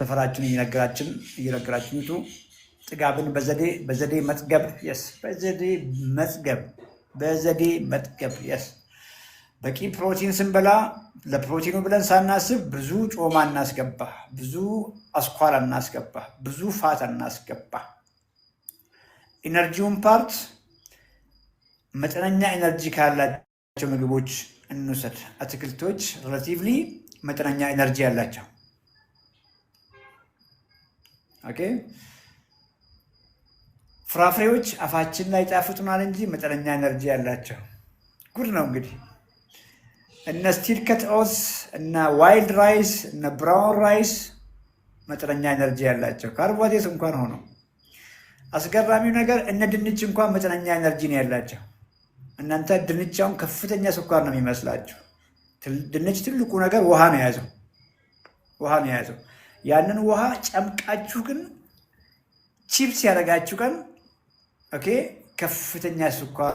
ሰፈራችን እየነገራችን ይቱ ጥጋብን በዘዴ መጥገብ የስ በዘዴ መጥገብ የስ። በቂ ፕሮቲን ስንበላ ለፕሮቲኑ ብለን ሳናስብ ብዙ ጮማ እናስገባ፣ ብዙ አስኳል እናስገባ፣ ብዙ ፋት እናስገባ። ኢነርጂውን ፓርት መጠነኛ ኢነርጂ ካላቸው ምግቦች እንውሰድ። አትክልቶች ሬላቲቭሊ መጠነኛ ኢነርጂ ያላቸው ኦኬ። ፍራፍሬዎች አፋችን ላይ ጣፍጡናል እንጂ መጠነኛ ኤነርጂ ያላቸው ጉድ ነው። እንግዲህ እነ ስቲል ከት ኦትስ እነ ዋይልድ ራይስ እነ ብራውን ራይስ መጠነኛ ኤነርጂ ያላቸው ካርቦሃይድሬት እንኳን ሆነው። አስገራሚው ነገር እነ ድንች እንኳን መጠነኛ ኤነርጂ ነው ያላቸው። እናንተ ድንቻውን ከፍተኛ ስኳር ነው የሚመስላችሁ። ድንች ትልቁ ነገር ውሃ ነው የያዘው። ያንን ውሃ ጨምቃችሁ ግን ቺፕስ ያደረጋችሁ ቀን ኦኬ ከፍተኛ ስኳር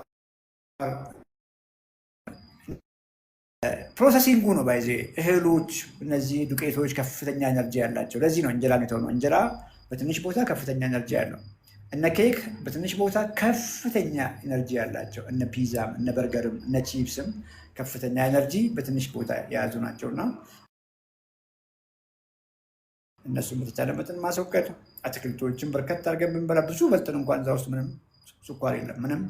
ፕሮሰሲንጉ ነው ባይዜ እህሎች፣ እነዚህ ዱቄቶች ከፍተኛ ኤነርጂ ያላቸው። ለዚህ ነው እንጀራ ነው። እንጀራ በትንሽ ቦታ ከፍተኛ ኤነርጂ ያለው። እነ ኬክ በትንሽ ቦታ ከፍተኛ ኤነርጂ ያላቸው። እነ ፒዛም እነ በርገርም እነ ቺፕስም ከፍተኛ ኤነርጂ በትንሽ ቦታ የያዙ ናቸውና እነሱን በተቻለ መጠን ማስወገድ። አትክልቶችን በርከት አድርገን ብንበላ ብዙ በልተን እንኳን እዛ ውስጥ ምንም ስኳር የለም፣ ምንም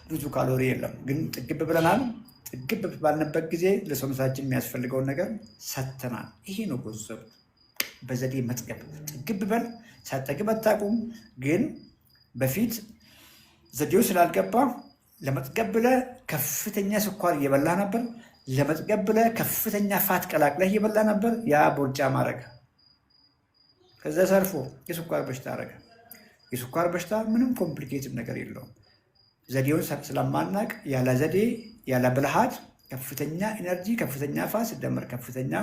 ብዙ ካሎሪ የለም። ግን ጥግብ ብለናል። ጥግብ ባልንበት ጊዜ ለሰውነታችን የሚያስፈልገውን ነገር ሰጥተናል። ይሄ ነው ኮንሰፕት በዘዴ መጥገብ። ጥግብ በል ሳጠግብ አታውቁም። ግን በፊት ዘዴው ስላልገባ ለመጥገብ ብለህ ከፍተኛ ስኳር እየበላ ነበር። ለመጥገብ ብለህ ከፍተኛ ፋት ቀላቅለህ እየበላ ነበር። ያ ቦርጫ ማድረግ ከዛ ሰርፎ የስኳር በሽታ አደረገ። የስኳር በሽታ ምንም ኮምፕሊኬትድ ነገር የለውም። ዘዴውን ስለማናቅ ያለ ዘዴ ያለ ብልሃት ከፍተኛ ኢነርጂ፣ ከፍተኛ ፋት ሲደመር ከፍተኛ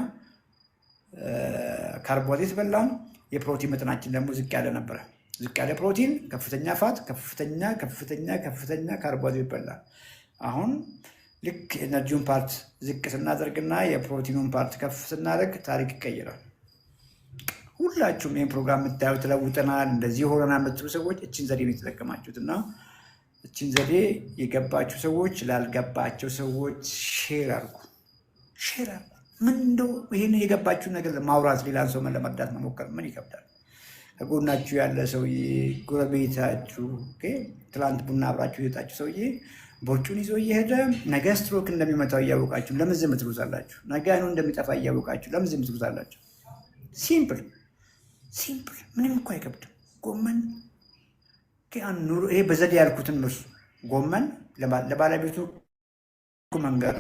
ካርቦሃይድሬት በላን። የፕሮቲን መጠናችን ደግሞ ዝቅ ያለ ነበረ። ዝቅ ያለ ፕሮቲን፣ ከፍተኛ ፋት፣ ከፍተኛ ካርቦሃይድሬት በላን። አሁን ልክ ኤነርጂውን ፓርት ዝቅ ስናደርግና የፕሮቲኑን ፓርት ከፍ ስናደርግ ታሪክ ይቀይራል። ሁላችሁም ይህን ፕሮግራም የምታዩ ተለውጠናል፣ እንደዚህ ሆነናል የምትሉ ሰዎች እችን ዘዴ ነው የተጠቀማችሁት እና እችን ዘዴ የገባችሁ ሰዎች ላልገባቸው ሰዎች ሼር አድርጉ። ምን እንደው ይህን የገባችሁን ነገር ማውራት ሌላን ሰው ለመርዳት መሞከር ምን ይከብዳል? ከጎናችሁ ያለ ሰውዬ ጎረቤታችሁ፣ ትላንት ቡና አብራችሁ የጣችሁ ሰውዬ ቦርጩን ይዞ እየሄደ ነገ ስትሮክ እንደሚመታው እያወቃችሁ ለምን ዝም ትሉታላችሁ? ነገ አይኑ እንደሚጠፋ እያወቃችሁ ለምን ዝም ትሉታላችሁ? ሲምፕል ምንም እኮ አይከብድም። ጎመን ኑሮ ይሄ በዘዴ ያልኩትን እርሱ ጎመን ለባለቤቱ መንገር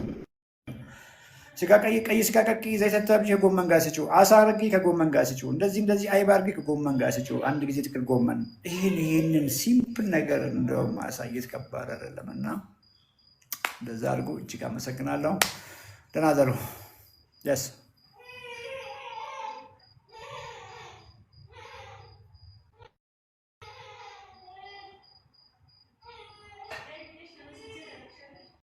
ስጋ ቀይ ስጋ ቀቂ ዘይት ተብዬ ከጎመን ጋር ስጪው፣ አሳ አርጊ ከጎመን ጋር ስጪው፣ እንደዚህ አይብ አርጊ ከጎመን ጋር ስጪው፣ አንድ ጊዜ ጥቅል ጎመን። ይህንን ሲምፕል ነገር እንደውም ማሳየት ከባድ አይደለም እና እንደዛ አድርጎ እጅግ አመሰግናለሁ። ደህና ደሩ።